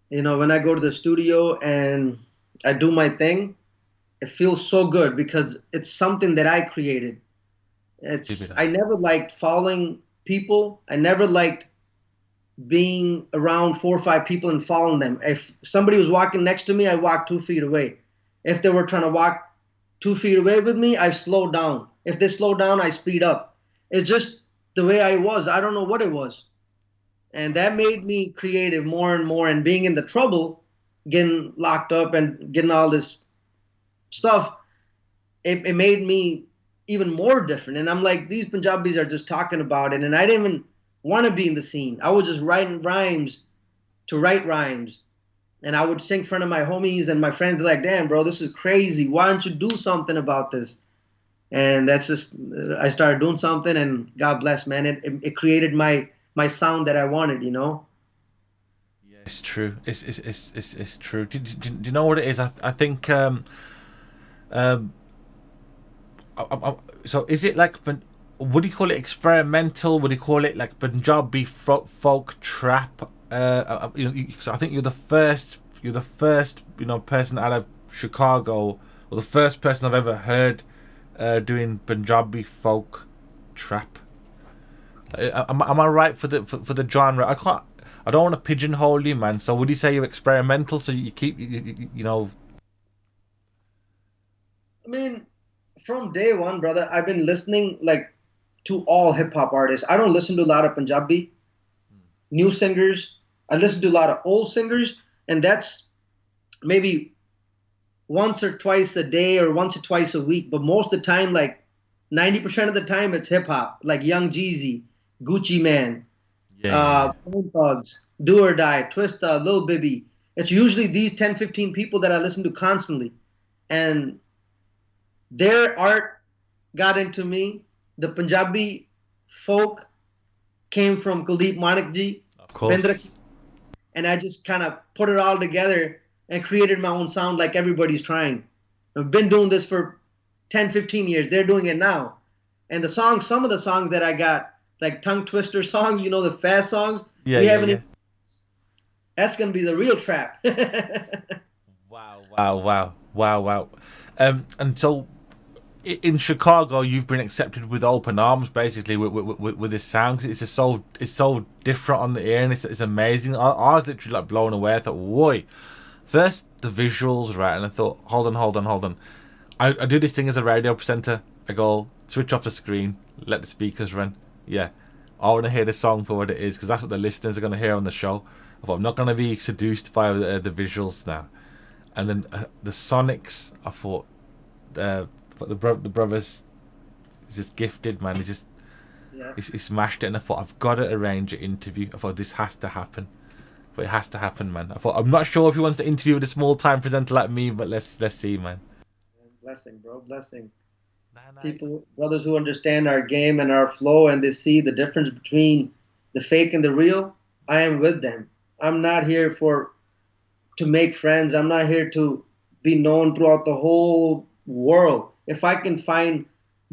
You know, when I go to the studio and I do my thing, it feels so good because it's something that I created. I never liked following people. I never liked being around 4 or 5 people and following them. If somebody was walking next to me, I walked 2 feet away. If they were trying to walk 2 feet away with me, I slowed down. If they slowed down, I speed up. It's just the way I was. I don't know what it was. And that made me creative more and more. And being in the trouble, getting locked up and getting all this stuff, it made me even more different. And I'm like, these Punjabis are just talking about it. And I didn't even want to be in the scene. I was just writing rhymes to write rhymes. And I would sing in front of my homies and my friends. They're like, damn, bro, this is crazy. Why don't you do something about this? And that's just, I started doing something, and God bless, man. It created my sound that I wanted, you know? Yeah, it's true. It's true. Do you know what it is? I think, so is it like would you call it experimental? Would you call it like Punjabi folk trap? You know, 'cause I think you're the first, you know, person out of Chicago, or the first person I've ever heard doing Punjabi folk trap. Am I right for the genre? I don't want to pigeonhole you, man. So would you say you're experimental? So you keep you know? I mean, from day one, brother, I've been listening like to all hip hop artists. I don't listen to a lot of Punjabi new singers. I listen to a lot of old singers, and that's maybe once or twice a day or once or twice a week. But most of the time, like 90% of the time, it's hip hop, like Young Jeezy, Gucci Man, Bone Thugs, Do or Die, Twista, Lil Bibby. It's usually these 10, 15 people that I listen to constantly. And their art got into me. The Punjabi folk came from Kuldip Manikji, Of course. and I just kind of put it all together and created my own sound like everybody's trying. I've been doing this for 10, 15 years. They're doing it now. And the songs, some of the songs that I got, like tongue twister songs, you know, the fast songs, that's going to be the real trap. Wow. And so in Chicago, you've been accepted with open arms, basically, with this sound, 'cause it's so different on the ear, and it's amazing. I was literally like blown away. I thought, whoa. First, the visuals, right? And I thought, hold on. I do this thing as a radio presenter. I go, switch off the screen, let the speakers run. Yeah, I want to hear the song for what it is, because that's what the listeners are going to hear on the show. I thought, I'm not going to be seduced by the visuals now. And then the Sonics, I thought, the brothers is just gifted, man. He's just he smashed it, and I thought, I've got to arrange an interview. I thought, this has to happen. But it has to happen, man. I thought, I'm not sure if he wants to interview with a small time presenter like me, but let's see, man. Blessing, bro, blessing. Nice. People, brothers who understand our game and our flow, and they see the difference between the fake and the real. I am with them. I'm not here to make friends. I'm not here to be known throughout the whole world. If I can find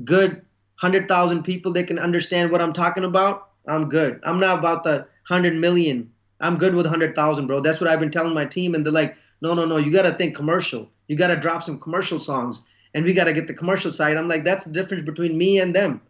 good 100,000 people that can understand what I'm talking about, I'm good. I'm not about the 100 million. I'm good with 100,000, bro. That's what I've been telling my team, and they're like, no. You got to think commercial. You got to drop some commercial songs, and we got to get the commercial side. I'm like, that's the difference between me and them.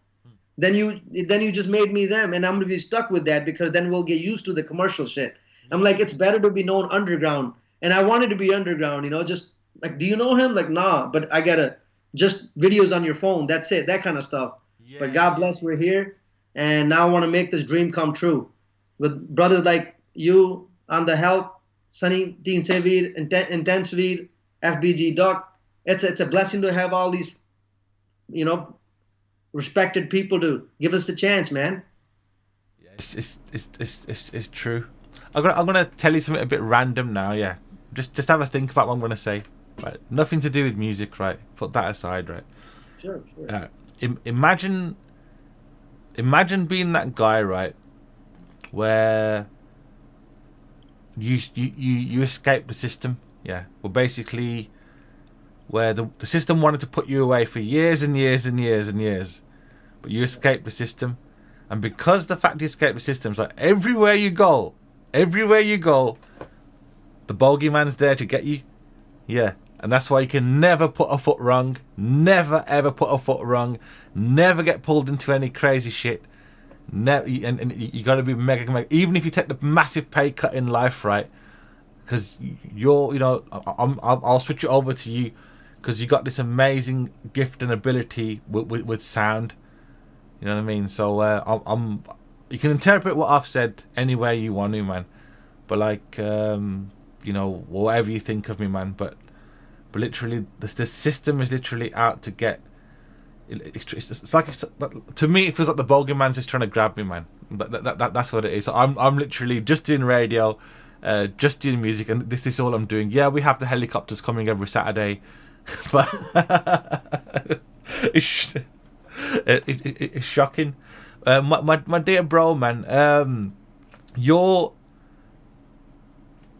Then you just made me them, and I'm gonna be stuck with that, because then we'll get used to the commercial shit. I'm like, it's better to be known underground, and I wanted to be underground, you know, just like, do you know him? Like, nah, but I gotta just videos on your phone. That's it, that kind of stuff. But God bless, we're here, and now I want to make this dream come true with brothers like you on the help, Sunny, Teen Sevir, Intense Veer, FBG Duck. It's a blessing to have all these, you know, respected people to give us the chance, man. Yeah, it's true. I'm gonna tell you something a bit random now. Yeah, just have a think about what I'm gonna say. Right, nothing to do with music. Right, put that aside. Right. Sure. Imagine being that guy, right, where you escape the system. Yeah, well, basically, where the system wanted to put you away for years and years, but you escaped the system, and because the fact you escaped the system is like everywhere you go, the bogeyman's there to get you. Yeah, and that's why you can never put a foot wrong, never ever put a foot wrong, never get pulled into any crazy shit. Never, and you got to be mega, even if you take the massive pay cut in life, right? Because you're, you know, I'll switch it over to you, because you got this amazing gift and ability with sound. You know what I mean? So you can interpret what I've said any way you want to, man. But like, you know, whatever you think of me, man. But literally, the system is literally out to get. It's like to me, it feels like the bogeyman's just trying to grab me, man. That's what it is. So I'm literally just doing radio, just doing music, and this is all I'm doing. Yeah, we have the helicopters coming every Saturday, but it's shocking. My dear bro, man, your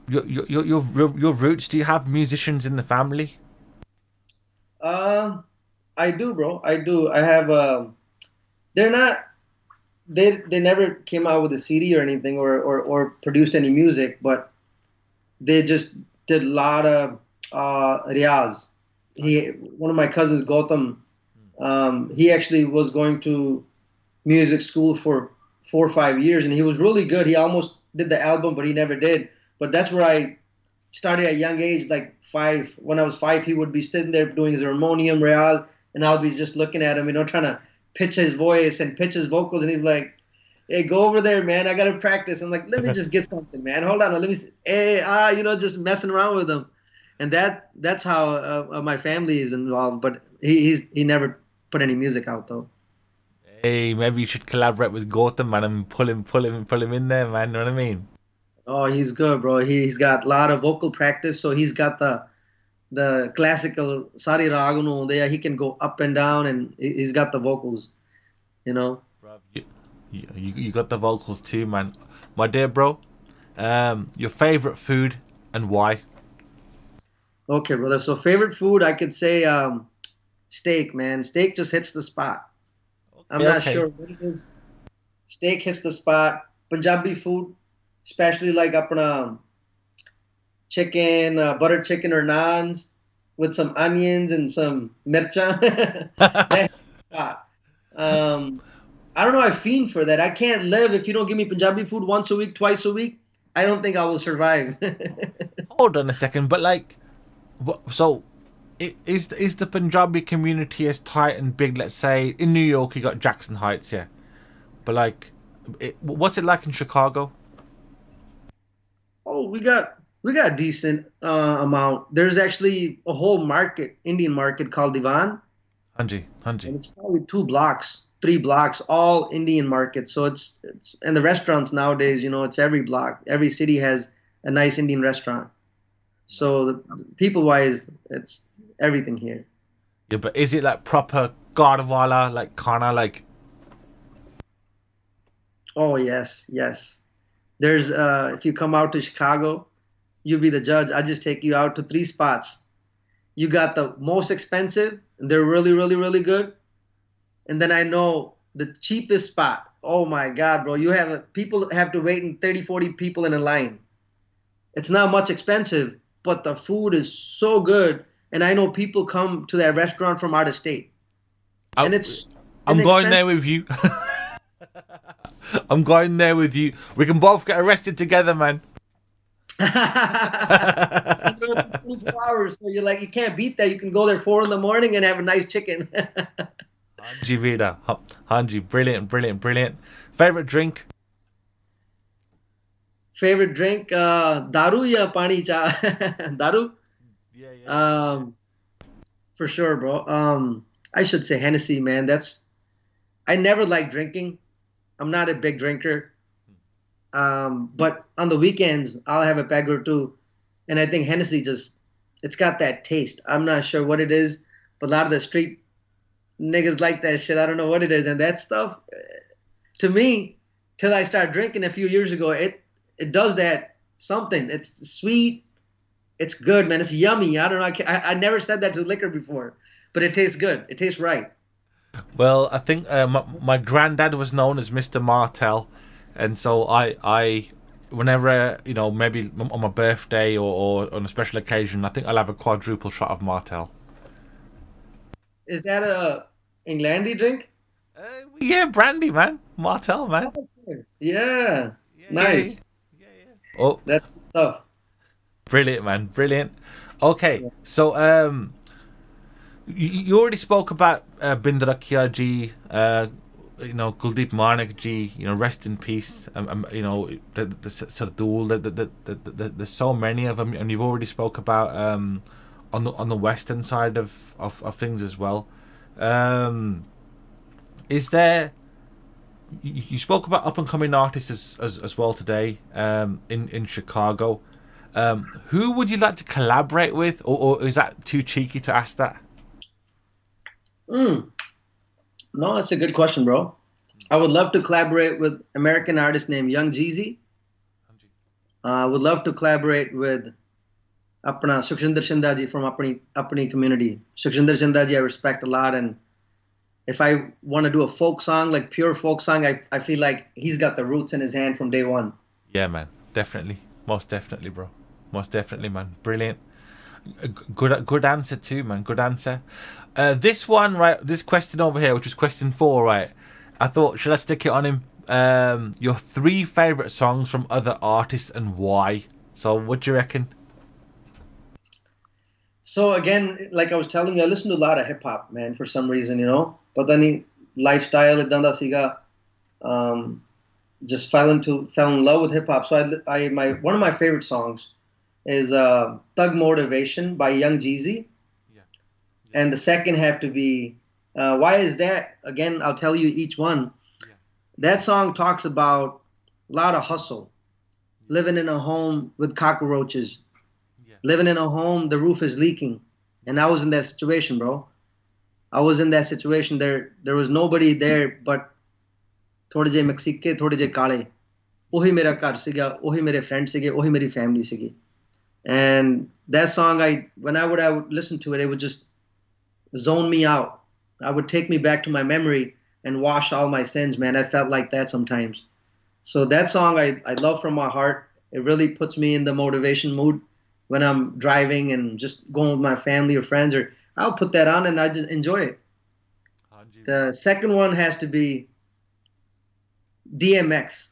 roots. Do you have musicians in the family? I do, bro. I do. I have they're not. They never came out with a CD or anything or produced any music, but they just did a lot of riyaz. One of my cousins, Gautam, he actually was going to music school for 4 or 5 years, and he was really good. He almost did the album, but he never did. But that's where I started at a young age, like 5. When I was 5, he would be sitting there doing his harmonium, riyaz, and I'll be just looking at him, trying to pitch his voice and pitch his vocals, and he'd be like, "Hey, go over there, man. I gotta practice." I'm like, "Let me just get something, man. Hold on. Let me see. Hey, just messing around with him." And that's how my family is involved. But he never put any music out though. Hey, maybe you should collaborate with Gautam, man, and pull him in there, man. You know what I mean? Oh, he's good, bro. He's got a lot of vocal practice, so he's got the classical sari ragunu there. He can go up and down, and he's got the vocals, Bro, you got the vocals too, man. My dear bro, your favorite food and why? Okay, brother. So favorite food, I could say steak, man. Steak just hits the spot. I'm not sure what it is. Steak hits the spot. Punjabi food, especially like apna chicken, butter chicken or naans with some onions and some mircha. That hits the spot. I don't know. I fiend for that. I can't live if you don't give me Punjabi food once a week, twice a week. I don't think I will survive. Hold on a second, but like, so is the Punjabi community as tight and big? Let's say in New York, you got Jackson Heights, yeah, but like, what's it like in Chicago? Oh, we got a decent amount. There's actually a whole market, Indian market called Divan. Hanji. And it's probably 2 blocks, 3 blocks, all Indian markets. So it's and the restaurants nowadays, it's every block. Every city has a nice Indian restaurant. So people-wise, it's everything here. Yeah, but is it like proper Gardwala, like Kana, like? Oh yes. There's if you come out to Chicago, you be the judge. I just take you out to 3 spots. You got the most expensive, and they're really, really, really good. And then I know the cheapest spot. Oh my God, bro! People have to wait in 30, 40 people in a line. It's not much expensive, but the food is so good. And I know people come to that restaurant from out of state. And I'm going there with you. I'm going there with you. We can both get arrested together, man. 24 hours, so you can't beat that. You can go there 4 in the morning and have a nice chicken. Hanji Vida. Hanji, brilliant. Favorite drink? Favorite drink? Daru ya pani cha? Daru? Yeah. For sure, bro. I should say Hennessy, man. I never liked drinking. I'm not a big drinker. But on the weekends, I'll have a peg or 2. And I think Hennessy it's got that taste. I'm not sure what it is, but a lot of the street niggas like that shit. I don't know what it is. And that stuff, to me, till I started drinking a few years ago, it does that something. It's sweet. It's good, man. It's yummy. I don't know. I never said that to liquor before, but it tastes good. It tastes right. Well, I think my granddad was known as Mr. Martell. And so I whenever, maybe on my birthday or on a special occasion, I think I'll have a quadruple shot of Martell. Is that a Englandy drink? Yeah, brandy, man. Martell, man. Yeah. Nice. Yeah. Oh, that's good stuff. Brilliant, man. Brilliant. Okay, so you already spoke about Bindrakya ji, Kuldeep Manik ji, rest in peace. The Sardul, there's so many of them, and you've already spoke about on the western side of things as well. Is there? You spoke about up and coming artists as well today in Chicago. Who would you like to collaborate with, or is that too cheeky to ask that? No, that's a good question, bro. I would love to collaborate with American artist named Young Jeezy. I would love to collaborate with Sukhjinder Shinda ji from Apni community. Sukhjinder Shinda ji I respect a lot, and If I want to do a folk song, like pure folk song, I feel like he's got the roots in his hand from day one. Yeah, man. Definitely. Most definitely, bro. Most definitely, man. Brilliant. Good answer too, man. Good answer. This one, right? This question over here, which was question 4, right? I thought, should I stick it on him? Your 3 favorite songs from other artists and why. So, what do you reckon? So again, like I was telling you, I listen to a lot of hip hop, man, for some reason, you know. But then lifestyle idan da siga, just fell in love with hip hop. So one of my favorite songs is Thug Motivation by Young Jeezy, Yeah. and the second have to be why is that? Again, I'll tell you each one. Yeah. That song talks about a lot of hustle, living in a home with cockroaches, Yeah. living in a home the roof is leaking, and I was in that situation, bro. I was in that situation. There was nobody there but थोड़े जे मैक्सिके थोड़े जे काले ਉਹੀ ਮੇਰਾ ਘਰ ਸੀਗਾ ਉਹੀ ਮੇਰੇ friend ਸੀਗੇ ਉਹੀ ਮੇਰੀ family ਸੀਗੀ. And that song, when I would listen to it, it would just zone me out. I would take me back to my memory and wash all my sins, man. I felt like that sometimes. So that song I love from my heart. It really puts me in the motivation mood when I'm driving and just going with my family or friends, or I'll put that on and I just enjoy it. The second one has to be DMX.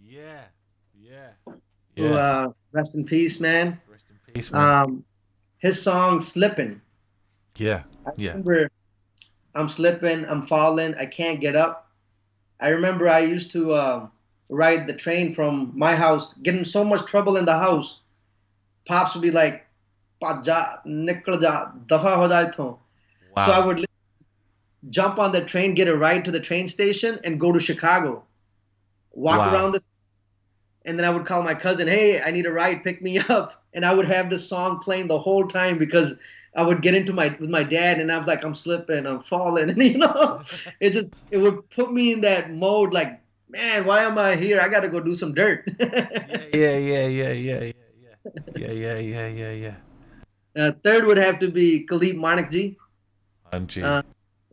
Yeah. Yeah. Who, rest in peace, man. Rest in peace, man. His song "Slippin'." Yeah. I Yeah. remember I'm slipping, I'm falling, I can't get up. I remember I used to ride the train from my house, get in so much trouble in the house. Pops would be like, "Bhag ja, nikal ja, dafa ho ja itthon." Wow. So I would jump on the train, get a ride to the train station, and go to Chicago. Walk Wow. around this, and then I would call my cousin, "Hey, I need a ride, pick me up." And I would have this song playing the whole time because I would get into with my dad, and I was like, I'm slipping, I'm falling, and it would put me in that mode, like, man, why am I here? I got to go do some dirt. Yeah. Third would have to be Khalid Manik ji. Anji.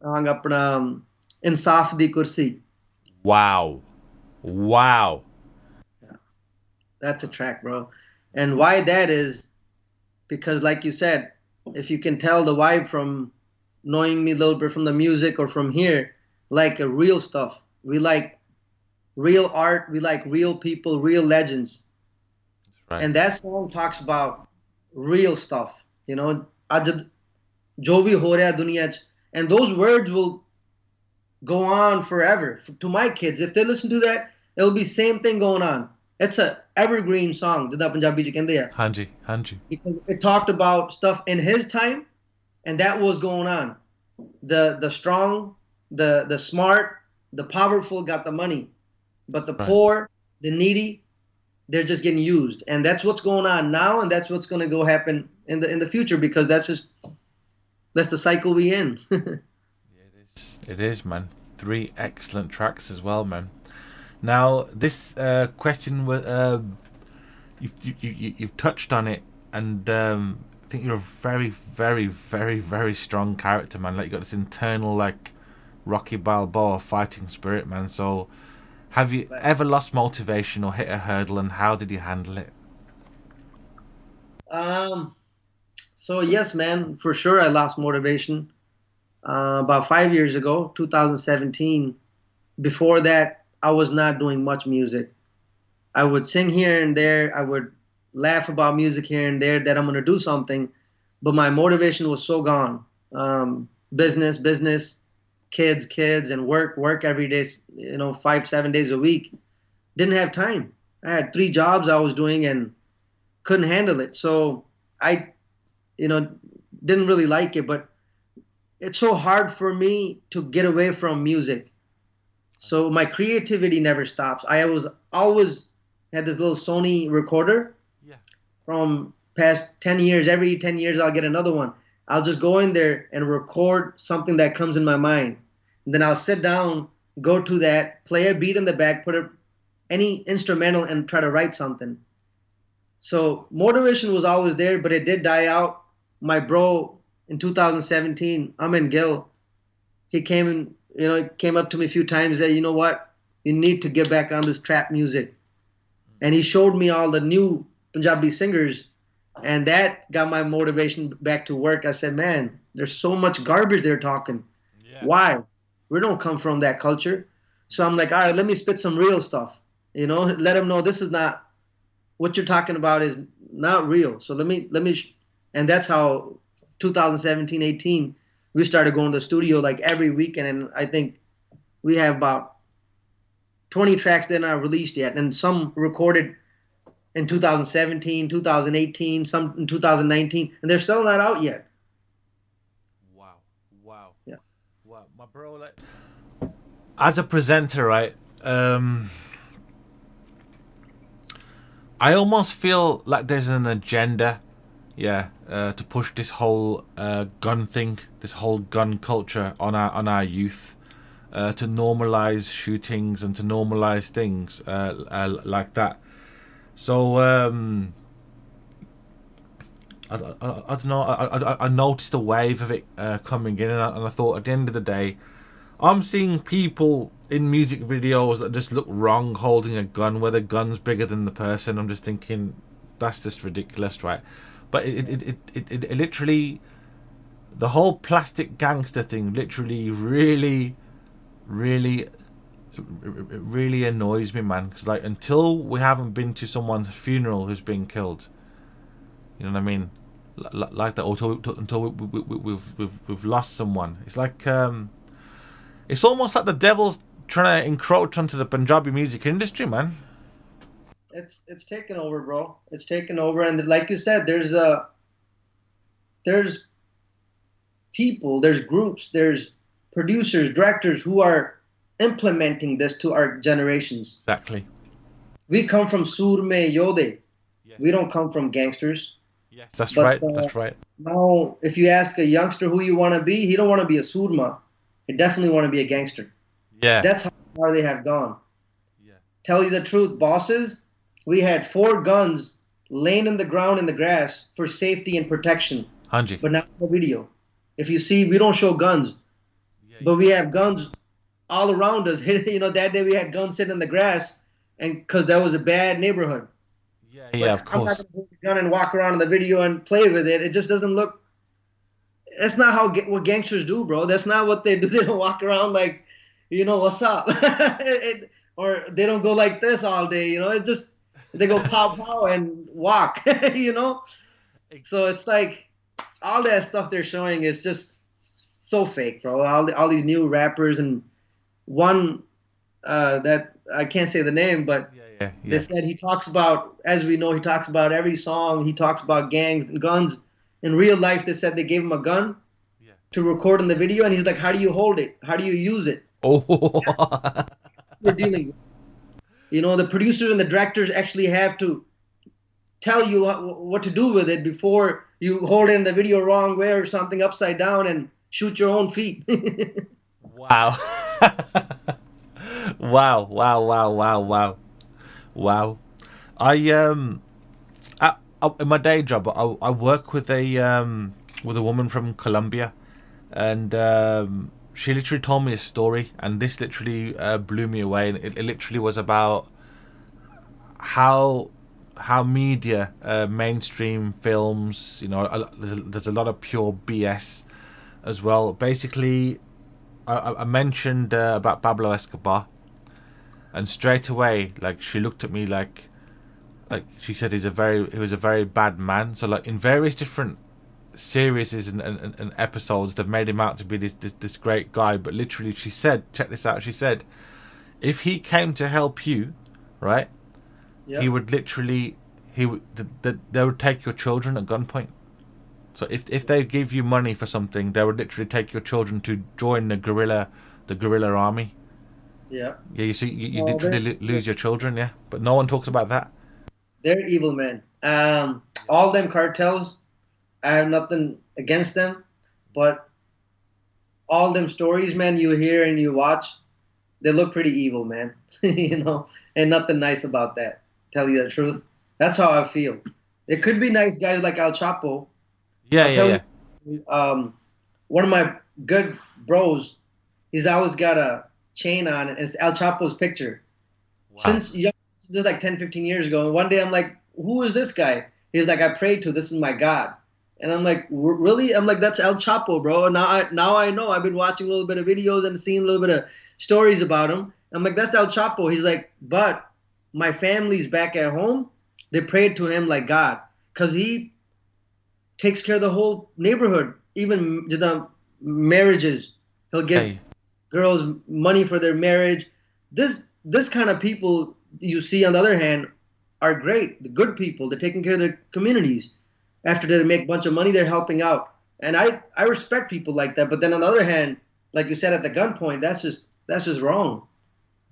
Song apna Insaf Di Kursi. Wow. Wow. That's a track, bro. And why that is because, like you said, if you can tell the vibe from knowing me a little bit from the music or from here, like real stuff. We like real art. We like real people, real legends. Right. And that song talks about real stuff. You know, "Aj jo bhi ho raha duniya ch," and those words will go on forever. To my kids, if they listen to that, it'll be same thing going on. It's a evergreen song. Jida Punjabi ch kende hai. Hanji. Because it talked about stuff in his time, and that was going on. The strong, the smart, the powerful got the money, but the Right. poor, the needy, they're just getting used, and that's what's going on now, and that's what's going to go happen in the future because that's the cycle we in. It is, man. 3 excellent tracks as well, man. Now, this question was you've touched on it, and I think you're a very, very, very, very strong character, man. Like, you got this internal, like, Rocky Balboa fighting spirit, man. So, have you ever lost motivation or hit a hurdle, and how did you handle it? So yes, man, for sure I lost motivation about 5 years ago, 2017. Before that, I was not doing much music. I would sing here and there. I would laugh about music here and there that I'm going to do something, but my motivation was so gone. Business, kids, and work every day, 5-7 days a week. Didn't have time. I had 3 jobs I was doing and couldn't handle it. So I, didn't really like it, but it's so hard for me to get away from music. So my creativity never stops. I was always had this little Sony recorder. Yeah. From past 10 years. Every 10 years I'll get another one. I'll just go in there and record something that comes in my mind. And then I'll sit down, go to that, play a beat in the back, put any instrumental and try to write something. So motivation was always there, but it did die out. My bro in 2017, Amin Gill, he came up to me a few times and said, you know what, you need to get back on this trap music. And he showed me all the new Punjabi singers, and that got my motivation back to work. I said, man, there's so much garbage they're talking. Yeah. Why? We don't come from that culture. So I'm like, all right, let me spit some real stuff. Let them know this is not what you're talking about is not real. So and that's how 2017, 18, we started going to the studio like every weekend. And I think we have about 20 tracks that are not released yet. And some recorded in 2017, 2018, some in 2019, and they're still not out yet. Wow. Yeah. Wow, my bro, like, as a presenter, right? I almost feel like there's an agenda, to push this whole gun thing, this whole gun culture on our youth, to normalize shootings and to normalize things like that. So I don't know. I noticed a wave of it coming in, and I thought at the end of the day, I'm seeing people in music videos that just look wrong holding a gun where the gun's bigger than the person. I'm just thinking that's just ridiculous, right? But it literally, the whole plastic gangster thing literally really annoys me, man. Because like, until we haven't been to someone's funeral who's been killed, you know what I mean, like that, or until we've lost someone, it's like it's almost like the devil's trying to encroach onto the Punjabi music industry, man. It's taken over, bro. It's taken over, and like you said, there's people, there's groups, there's producers, directors who are implementing this to our generations. Exactly. We come from Surme Yode. Yes. We don't come from gangsters. Yes, that's right. That's right. Now, if you ask a youngster who you want to be, he don't want to be a Surma. He definitely want to be a gangster. Yeah. That's how far they have gone. Yeah. Tell you the truth, bosses, we had 4 guns laying in the ground in the grass for safety and protection. Hanji. But not for video. If you see, we don't show guns. But we have guns all around us. That day we had guns sitting in the grass, and because that was a bad neighborhood. Yeah, of course. I'm not going to hold a gun and walk around in the video and play with it. It just doesn't look. That's not what gangsters do, bro. That's not what they do. They don't walk around like, what's up, or they don't go like this all day. It's just they go pow pow and walk. So it's like all that stuff they're showing is just so fake, bro. All these new rappers, and one that I can't say the name, but they said he talks about, as we know, he talks about every song. He talks about gangs and guns. In real life, they said they gave him a gun to record in the video, and he's like, "How do you hold it? How do you use it?" Oh, we're dealing with. The producers and the directors actually have to tell you what to do with it before you hold it in the video wrong way or something upside down and shoot your own feet. Wow. Wow. I in my day job, I work with a woman from Colombia, and she literally told me a story, and this literally blew me away. And it literally was about how media, mainstream films, there's a lot of pure BS as well. Basically, I mentioned about Pablo Escobar, and straight away, like, she looked at me like she said he was a very bad man. So like in various different series and episodes, they've made him out to be this great guy, but literally she said, check this out, she said, if he came to help you, right, he would literally they would take your children at gunpoint. So if they give you money for something, they would literally take your children to join the guerrilla army. Yeah, you see, you literally lose your children, but no one talks about that. They're evil men. All them cartels, I have nothing against them, but all them stories, man, you hear and you watch, they look pretty evil, man. And nothing nice about that. Tell you the truth. That's how I feel. It could be nice guys like El Chapo. Yeah. One of my good bros, He's always got a chain on, and it's El Chapo's picture. Wow. Since young, this is like 10, 15 years ago. And one day I'm like, who is this guy? He's like, I prayed to. This is my God. And I'm like, really? I'm like, that's El Chapo, bro. And now I know. I've been watching a little bit of videos and seeing a little bit of stories about him. I'm like, that's El Chapo. He's like, but my family's back at home. They prayed to him like God, because he takes care of the whole neighborhood, even the marriages. He'll give girls money for their marriage. This kind of people you see, on the other hand, are great. The good people. They're taking care of their communities. After they make a bunch of money, they're helping out. And I respect people like that. But then on the other hand, like you said at the gunpoint, that's just wrong.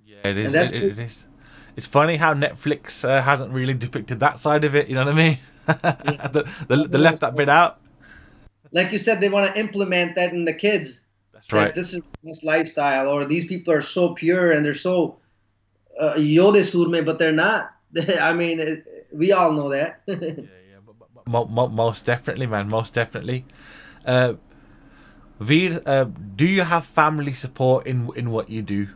Yeah, it is. It is. It's funny how Netflix hasn't really depicted that side of it. You know what I mean? They left that bit out. Like you said, they want to implement that in the kids. That's right. This is this lifestyle, or these people are so pure and they're so yode surme, but they're not. I mean, we all know that. Most definitely, man. Most definitely. Veer, do you have family support in what you do?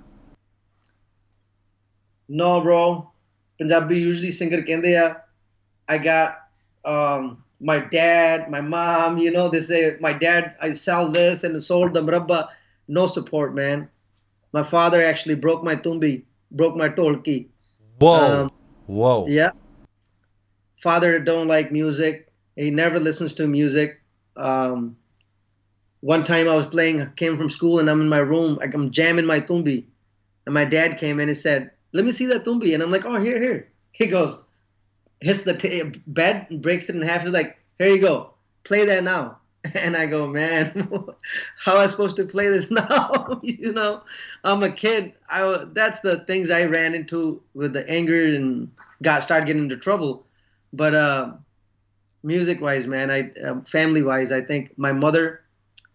No, bro. Punjabi usually singer kende ya. I got my dad, my mom. You know, they say my dad. I sell this and sold the murabba. No support, man. My father actually broke my tumbi, broke my tolki. Whoa, whoa. Yeah. Father don't like music. He never listens to music. One time I was came from school and I'm in my room. I'm jamming my tumbi. And my dad came in and said, let me see that tumbi. And I'm like, oh, here. He goes, hits the bed, breaks it in half. He's like, here you go. Play that now. And I go, man, how am I supposed to play this now? You know, I'm a kid. That's the things I ran into with the anger and started getting into trouble. But music-wise, man, family-wise, I think my mother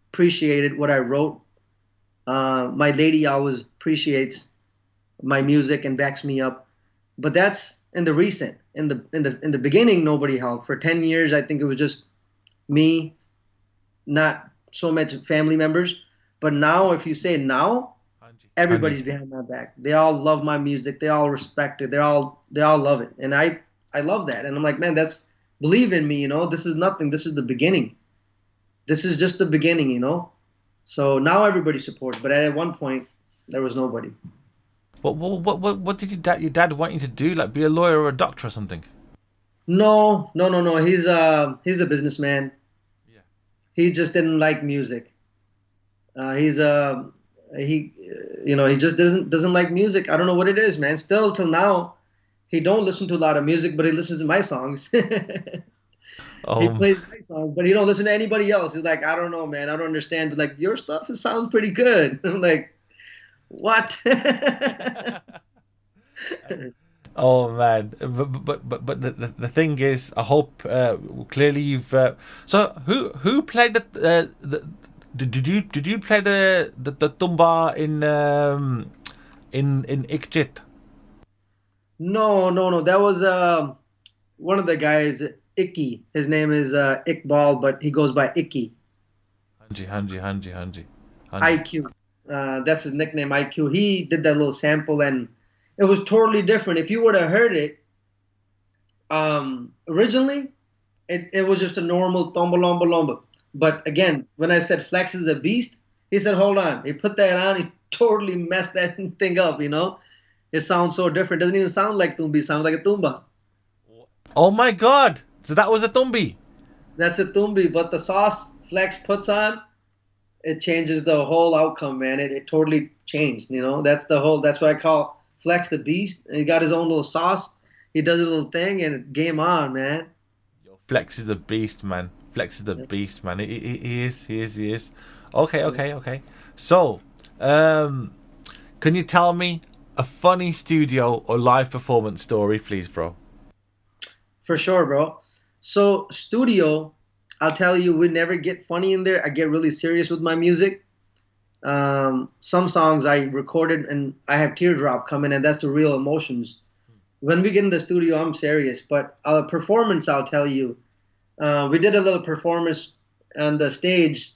appreciated what I wrote. My lady always appreciates my music and backs me up. But that's in the recent. In the beginning, nobody helped. For 10 years, I think it was just me, not so much family members. But now, if you say now, everybody's behind my back. They all love my music. They all respect it. They all love it. And I love that. And I'm like, man, believe in me, you know. This is nothing. This is the beginning. This is just the beginning, you know. So now everybody supports. But at one point, there was nobody. What did your dad want you to do? Like be a lawyer or a doctor or something? No. He's a businessman. Yeah. He just didn't like music. He just doesn't like music. I don't know what it is, man. Still till now, he don't listen to a lot of music, but he listens to my songs. He plays my songs, but he don't listen to anybody else. He's like, I don't know, man. I don't understand. But like your stuff, it sounds pretty good. I'm like, what? Oh man, but the thing is, I hope clearly you've. So who played did you play the tumba in Ikk Chitt? No. That was one of the guys, Icky. His name is Iqbal, but he goes by Icky. Hanji. IQ. That's his nickname, IQ. He did that little sample, and it was totally different. If you would have heard it, originally, it was just a normal tomba lomba lomba. But again, when I said Flex is a beast, he said, hold on. He put that on. He totally messed that thing up, you know. It sounds so different. It doesn't even sound like tumbi. It sounds like a tumba. Oh my God. So that was a tumbi. That's a tumbi. But the sauce Flex puts on, it changes the whole outcome, man. It totally changed, you know. That's why I call Flex the beast. And he got his own little sauce. He does a little thing and game on, man. Flex is the beast, man. Flex is the beast, man. He is. Okay. So, can you tell me a funny studio or live performance story, please, bro? For sure, bro. So, studio, I'll tell you, we never get funny in there. I get really serious with my music. Some songs I recorded and I have teardrop coming, and that's the real emotions. When we get in the studio, I'm serious. But performance, I'll tell you, we did a little performance on the stage,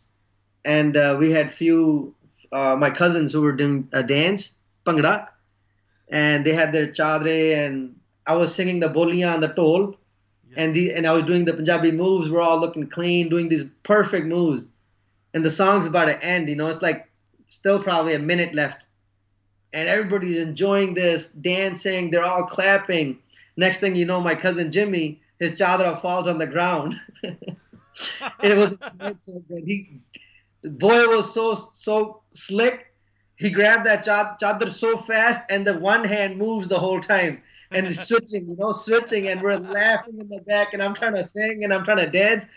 and we had few my cousins who were doing a dance, Pangra, and they had their chadre, and I was singing the boliyan on the toll, and I was doing the Punjabi moves. We're all looking clean, doing these perfect moves, and the song's about to end. It's like still probably a minute left, and everybody's enjoying this, dancing. They're all clapping. Next thing you know, my cousin Jimmy, his chadra falls on the ground. It was so good. The boy was so slick. He grabbed that chadar so fast, and the one hand moves the whole time, and he's switching, and we're laughing in the back, and I'm trying to sing and I'm trying to dance.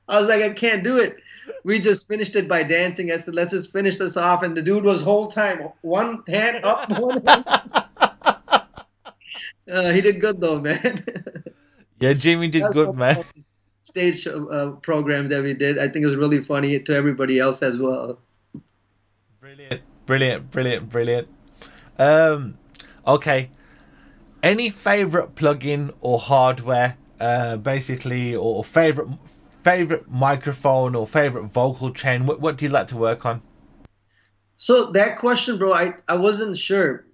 I was like, I can't do it. We just finished it by dancing. I said, let's just finish this off, and the dude was whole time one hand up, one hand. He did good though, man. Yeah, Jimmy did good, man. Stage program that we did. I think it was really funny to everybody else as well. Brilliant. Okay. Any favorite plugin or hardware, basically, or favorite microphone or favorite vocal chain? What do you like to work on? So that question, bro, I wasn't sure.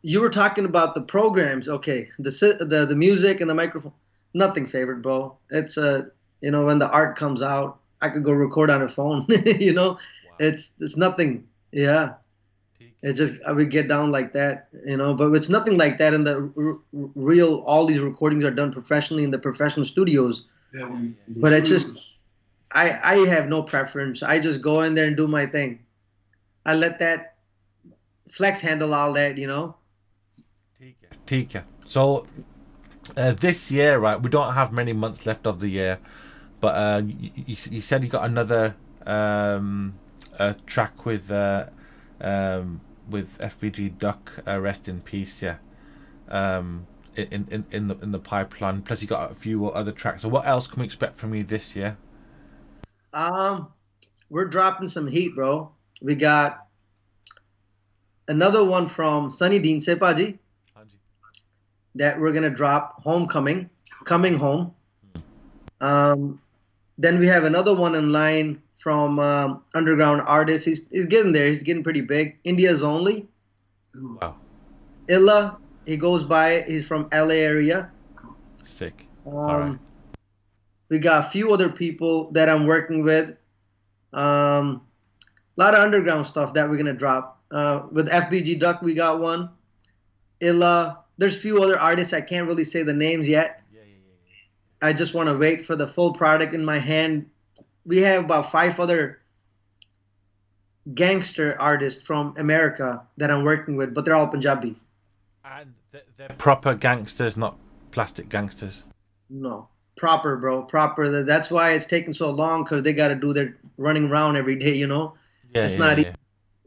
You were talking about the programs, okay? The music and the microphone. Nothing favorite, bro. It's when the art comes out, I could go record on a phone. Wow. It's nothing. Yeah. It's just we get down like that, but it's nothing like that in the real. All these recordings are done professionally in the professional studios. Yeah, but it's just I have no preference. I just go in there and do my thing. I let that Flex handle all that, Tika. So this year, right? We don't have many months left of the year, but you said you got another track with FBG Duck, rest in peace, yeah. In the pipeline. Plus, you got a few other tracks. So, what else can we expect from you this year? We're dropping some heat, bro. We got another one from Sunny Dean Sepaji that we're gonna drop. Coming home. Then we have another one in line from underground artist. He's getting there. He's getting pretty big. India's Only. Wow. Illa. He goes by. He's from LA area. Sick. All right. We got a few other people that I'm working with. A lot of underground stuff that we're gonna drop. With FBG Duck, we got one. Illa. There's a few other artists. I can't really say the names yet. Yeah. I just want to wait for the full product in my hand. We have about 5 other gangster artists from America that I'm working with, but they're all Punjabi. And they're proper gangsters, not plastic gangsters. No, proper, bro, proper. That's why it's taking so long, because they got to do their running around every day, Yeah, it's not easy.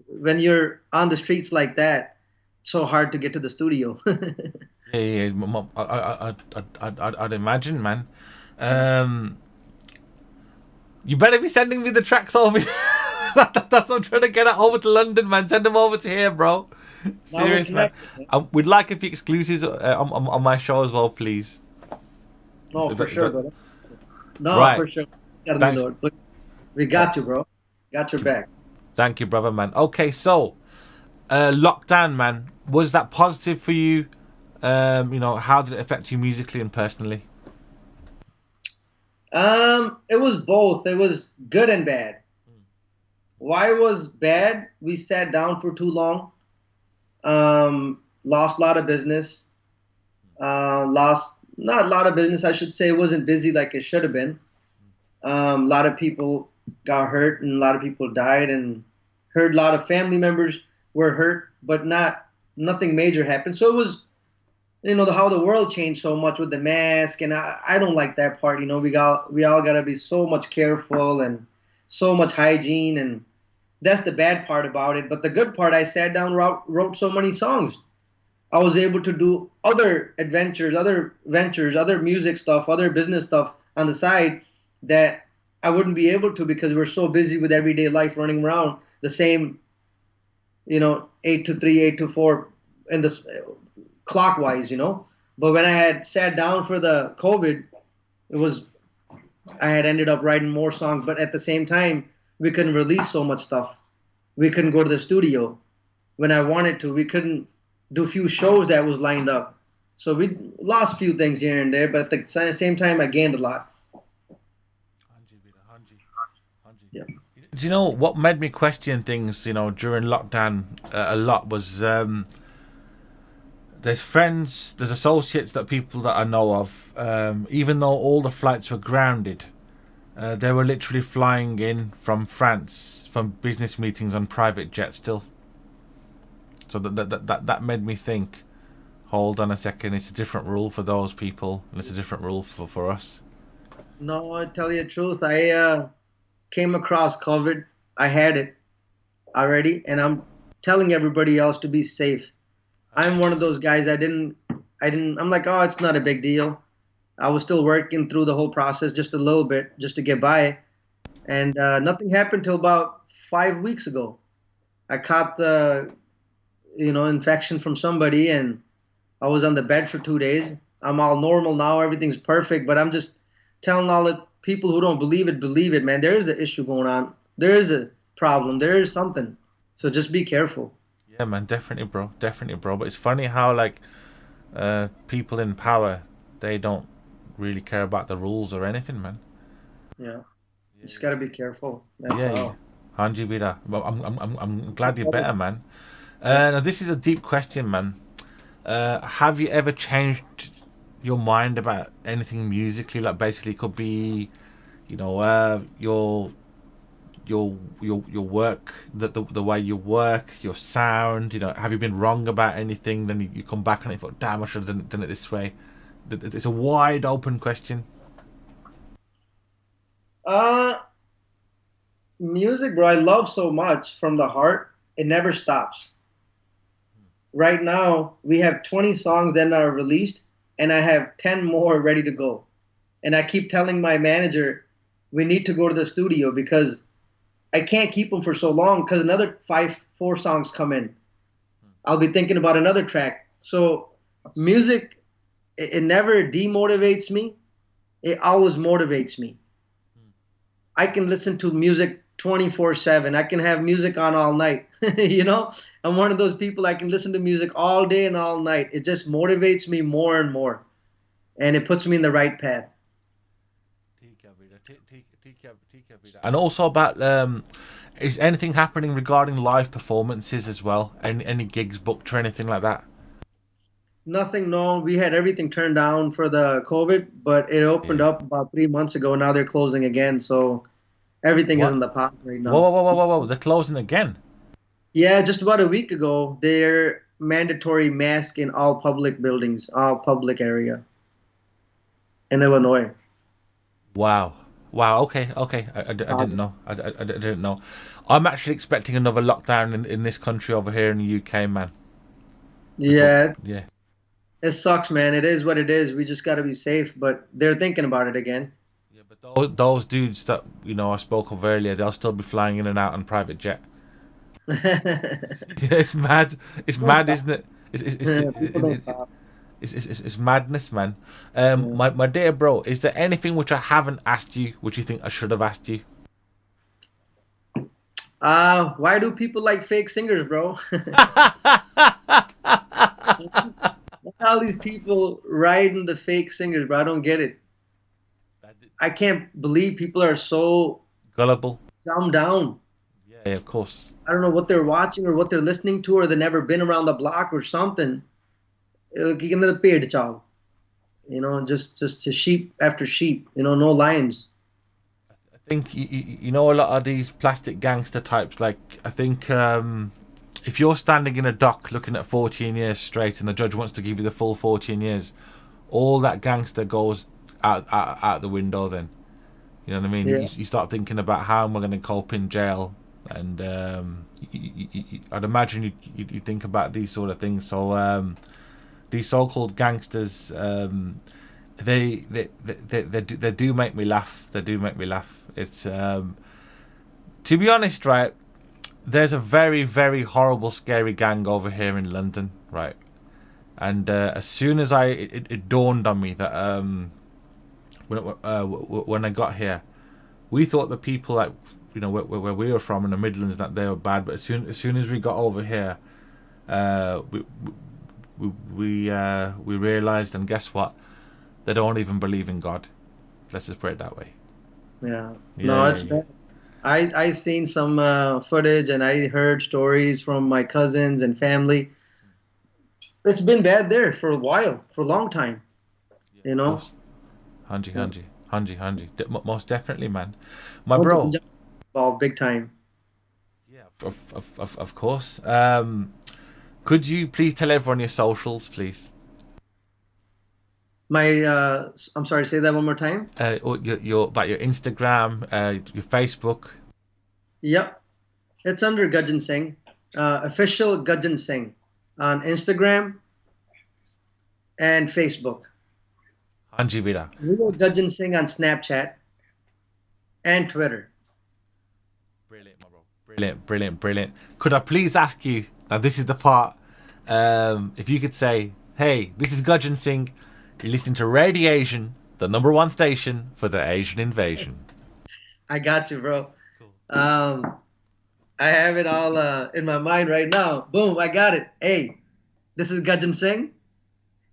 When you're on the streets like that, it's so hard to get to the studio. Yeah. I'd imagine, man. You better be sending me the tracks over. That's what I'm trying to get over to London, man. Send them over to here, bro. Serious, man. We'd like a few exclusives on my show as well, please. No, for sure, brother. No, right. For sure. Thanks. We got you, bro. Got your back. Thank you, brother, man. Okay, so lockdown, man. Was that positive for you? How did it affect you musically and personally? It was both. It was good and bad. Why it was bad? We sat down for too long. Lost a lot of business. Not a lot of business, I should say. It wasn't busy like it should have been. A lot of people got hurt, and a lot of people died, and heard a lot of family members were hurt, but nothing major happened. So it was, how the world changed so much with the mask, and I don't like that part. We all gotta be so much careful and so much hygiene, and that's the bad part about it. But the good part, I sat down, wrote so many songs. I was able to do other adventures, other ventures, other music stuff, other business stuff on the side that I wouldn't be able to, because we're so busy with everyday life, running around the same, 8 to 3, 8 to 4 in this clockwise, But when I had sat down for the COVID, I had ended up writing more songs, but at the same time, we couldn't release so much stuff. we couldn't go to the studio when I wanted to. We couldn't do a few shows that was lined up. So we lost a few things here and there, but at the same time, I gained a lot. Yeah. Do you know what made me question things, during lockdown a lot was there's friends, there's associates people that I know of, even though all the flights were grounded, they were literally flying in from France from business meetings on private jets still. So that made me think, hold on a second, it's a different rule for those people and it's a different rule for us. No, I tell you the truth. I came across COVID. I had it already, and I'm telling everybody else to be safe. I'm one of those guys. I'm like, oh, it's not a big deal. I was still working through the whole process just a little bit, just to get by. And nothing happened till about 5 weeks ago. I caught the, infection from somebody, and I was on the bed for 2 days. I'm all normal now. Everything's perfect. But I'm just telling all the people who don't believe it, man. There is an issue going on. There is a problem. There is something. So just be careful. Yeah, man, definitely, bro. But it's funny how people in power, they don't really care about the rules or anything, man. Yeah, you just gotta be careful. That's all. Hanji Vida. I'm glad you're better, man. Now this is a deep question, man. Have you ever changed your mind about anything musically? Like basically, it could be, your work, the way you work, your sound. Have you been wrong about anything? Then you come back and you thought, damn, I should have done it this way. It's a wide open question. Music, bro, I love so much from the heart. It never stops. Right now, we have 20 songs that are released, and I have 10 more ready to go. And I keep telling my manager, we need to go to the studio because I can't keep them for so long because another 4 songs come in. I'll be thinking about another track. So music, it never demotivates me. It always motivates me. I can listen to music 24/7. I can have music on all night. I'm one of those people. I can listen to music all day and all night. It just motivates me more and more, and it puts me in the right path. And also about is anything happening regarding live performances as well? Any gigs booked or anything like that? Nothing, no. We had everything turned down for the COVID, but it opened up about 3 months ago. Now they're closing again, so everything is in the pot right now. Whoa. They're closing again? Yeah, just about a week ago, they're mandatory mask in all public buildings, all public area in Illinois. Wow. Okay. I didn't know. I didn't know. I'm actually expecting another lockdown in this country over here in the UK, man. Yeah. It sucks, man. It is what it is. We just got to be safe, but they're thinking about it again. Yeah, but those dudes that I spoke of earlier, they'll still be flying in and out on private jet. It's mad. It's mad, isn't it? It's madness, man. My dear bro, is there anything which I haven't asked you, which you think I should have asked you? Why do people like fake singers, bro? All these people riding the fake singers, bro. I don't get it. I can't believe people are so gullible, dumbed down. Yeah, of course. I don't know what they're watching or what they're listening to, or they've never been around the block or something. Just sheep after sheep. No lions. I think a lot of these plastic gangster types. Like I think if you're standing in a dock looking at 14 years straight, and the judge wants to give you the full 14 years, all that gangster goes out the window. Then you know what I mean. Yeah. You start thinking about how am I going to cope in jail, and I'd imagine you think about these sort of things. So these so-called gangsters, they do make me laugh. They do make me laugh. It's to be honest, right? There's a very, very horrible, scary gang over here in London, right? And as soon as it dawned on me that when I got here, we thought the people you know, where we were from in the Midlands, that they were bad. But as soon as we got over here, we realized, and guess what? They don't even believe in God. Let's just put it that way. Yeah. Yeah, No, yeah, it's yeah. I seen some footage and I heard stories from my cousins and family. It's been bad there for a while, for a long time. You Of know. course. Hanji. Most definitely, man. My bro. Involved big time. Yeah, of course. Could you please tell everyone your socials, please? My I'm sorry, say that one more time. Or your about your Instagram, your Facebook. Yep. It's under Gajjan Singh. Official Gajjan Singh on Instagram and Facebook. Hanji Vida. Real Gajjan Singh on Snapchat and Twitter. Brilliant, my bro. Brilliant. Could I please ask you, now this is the part, if you could say, hey, this is Gajjan Singh, you're listening to Radiation, the #1 station for the Asian invasion. I got you, bro. Cool. I have it all in my mind right now. Boom, I got it. Hey, this is Gajjan Singh.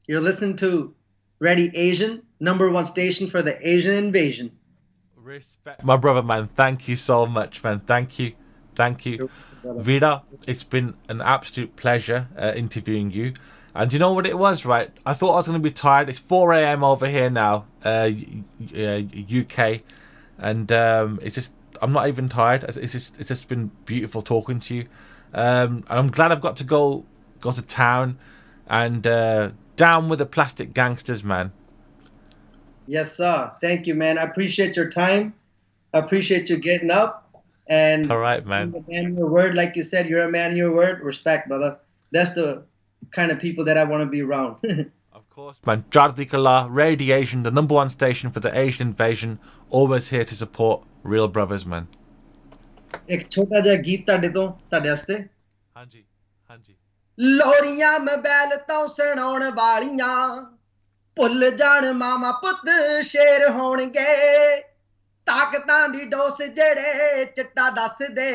You're listening to Ready Asian, #1 station for the Asian invasion. Respect, my brother, man. Thank you so much, man. Thank you. Vida, it's been an absolute pleasure interviewing you. And you know what it was, right? I thought I was going to be tired. It's 4 a.m. over here now, UK. And it's just, I'm not even tired. It's just been beautiful talking to you. And I'm glad I've got to go to town and down with the plastic gangsters, man. Yes, sir. Thank you, man. I appreciate your time. I appreciate you getting up. And All right, man. You're a man of your word, like you said, you're a man of your word. Respect, brother. That's the kind of people that I want to be around. Of course, man. Jardi Kala, Radiation, the #1 station for the Asian invasion. Always here to support real brothers, man. एक छोटा जिहा गीत ਤੁਹਾਡੇ ਵਾਸਤੇ ਹਾਂਜੀ ਲੋਰੀਆਂ mobile ਤੋਂ ਸੁਣਾਉਣ ਵਾਲੀਆਂ ਭੁੱਲ ਜਾਣ ਮਾਮਾ ਪੁੱਤ ਸ਼ੇਰ ਹੋਣਗੇ ਤਾਕਤਾਂ ਦੀ ਡੋਸ ਜਿਹੜੇ ਚਿੱਟਾ ਦੱਸਦੇ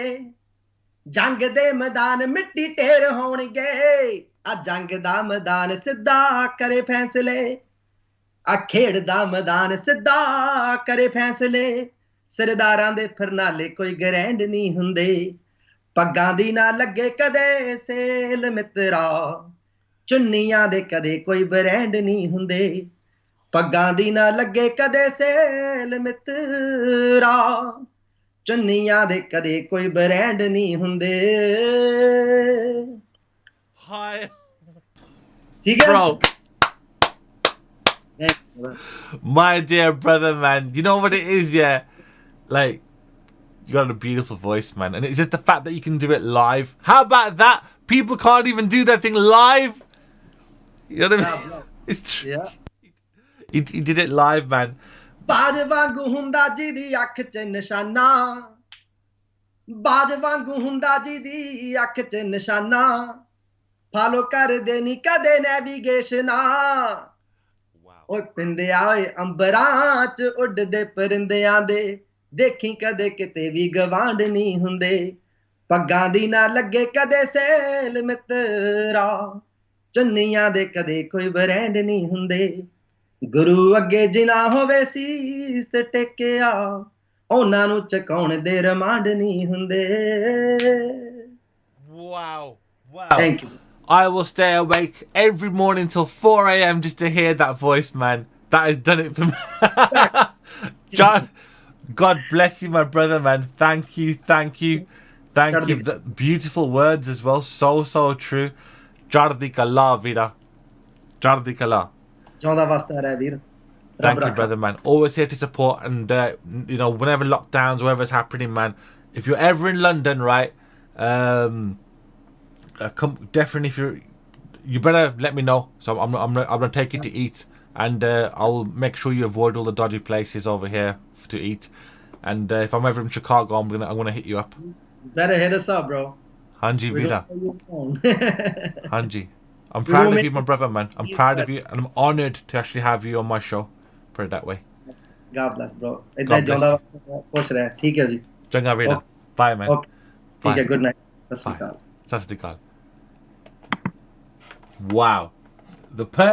ਜੰਗ ਦੇ ਮੈਦਾਨ ਮਿੱਟੀ ਢੇਰ ਹੋਣਗੇ ਆ ਜੰਗ ਦਾ ਮੈਦਾਨ ਸਿੱਧਾ ਕਰੇ ਫੈਸਲੇ ਆ ਖੇਡ ਦਾ ਮੈਦਾਨ ਸਿੱਧਾ ਕਰੇ ਫੈਸਲੇ ਸਰਦਾਰਾਂ ਦੇ ਫਰਨਾਲੇ ਕੋਈ ਗਰੈਂਡ ਨਹੀਂ ਹੁੰਦੇ ਪੱਗਾਂ ਦੀ ਨਾ ਲੱਗੇ ਕਦੇ ਸੇਲ ਮਿੱਤਰਾ ਚੁੰਨੀਆਂ ਦੇ ਕਦੇ ਕੋਈ ਬ੍ਰਾਂਡ ਨਹੀਂ ਹੁੰਦੇ ਪੱਗਾਂ ਦੀ ਨਾ ਲੱਗੇ ਕਦੇ ਸੇਲ ਮਿੱਤਰਾ ਚੁੰਨੀਆਂ ਦੇ ਕਦੇ ਕੋਈ ਬ੍ਰਾਂਡ ਨਹੀਂ ਹੁੰਦੇ Hi. ਠੀਕ ਹੈ Bro. My dear brother, man. You know what it is, yeah? Like, you got a beautiful voice, man. And it's just the fact that you can do it live. How about that? People can't even do that thing live. You know what I mean? It's true. Yeah. He did it live, man. ਬਾਜ ਵਾਂਗੂ ਹੁੰਦਾ ਜਿਹਦੀ ਅੱਖ 'ਚ ਨਿਸ਼ਾਨਾ ਬਾਜ ਵਾਂਗੂ ਹੁੰਦਾ ਜਿਹਦੀ ਅੱਖ 'ਚ ਨਿਸ਼ਾਨਾ ਫਾਲੋ ਕਰਦੇ ਨਹੀਂ ਕਦੇ ਨੈਵੀਗੇਸ਼ਨਾ ਓਏ ਪਿੰਦਿਆ ਓਏ ਅੰਬਰਾਂ 'ਚ ਉੱਡਦੇ ਪਰਿੰਦਿਆਂ ਦੇ ਦੇਖੀ ਕਦੇ ਕਿਤੇ ਵੀ ਗਵਾਂਢ ਨਹੀਂ ਹੁੰਦੇ ਪੱਗਾਂ ਦੀ ਨਾ ਲੱਗੇ ਕਦੇ ਸੇਲ ਮਿੱਤਰਾ ਚੁੰਨੀਆਂ ਦੇ ਕਦੇ ਕੋਈ ਬ੍ਰਾਂਡ ਨਹੀਂ ਹੁੰਦੇ ਗੁਰੂ ਅੱਗੇ ਜਿਨਾ ਹੋਵੇ ਸੀਸ ਟੇਕਿਆ ਉਹਨਾਂ ਨੂੰ ਚਕਾਉਣ ਦੇ ਰਮਾਂਡ ਨਹੀਂ ਹੁੰਦੇ Wow. Thank you. I will stay awake every morning till 4 a.m. just to hear that voice, man. That has done it for me. God bless you, my brother, man. Thank you. The beautiful words as well. So true. Jardi Kala, Vida. Jardi Kala. ਜਿਉਂਦਾ ਵਸਦਾ ਰਹਿ ਵੀਰ Thank you, brother, man. Always here to support, and you know, whenever lockdowns, whatever's happening, man. If you're ever in London, right, come definitely. You better let me know. So I'm gonna take you to eat, and I'll make sure you avoid all the dodgy places over here to eat. And if I'm ever in Chicago, I'm gonna hit you up. better hit us up, bro. Hanji We're Vida. gonna call you on. Hanji. I'm proud of you, my brother, man. I'm proud of you, and I'm honored to actually have you on my show. Put it that way. God bless, bro. God bless. ਪੁੱਛ ਰਿਹਾ ਠੀਕ ਹੈ ਜੀ Changa Vida. Bye, man. Okay. Bye. ठीक है, good night. सत Shri Bye. अकाल. Sat Sri Akal. Wow. The perk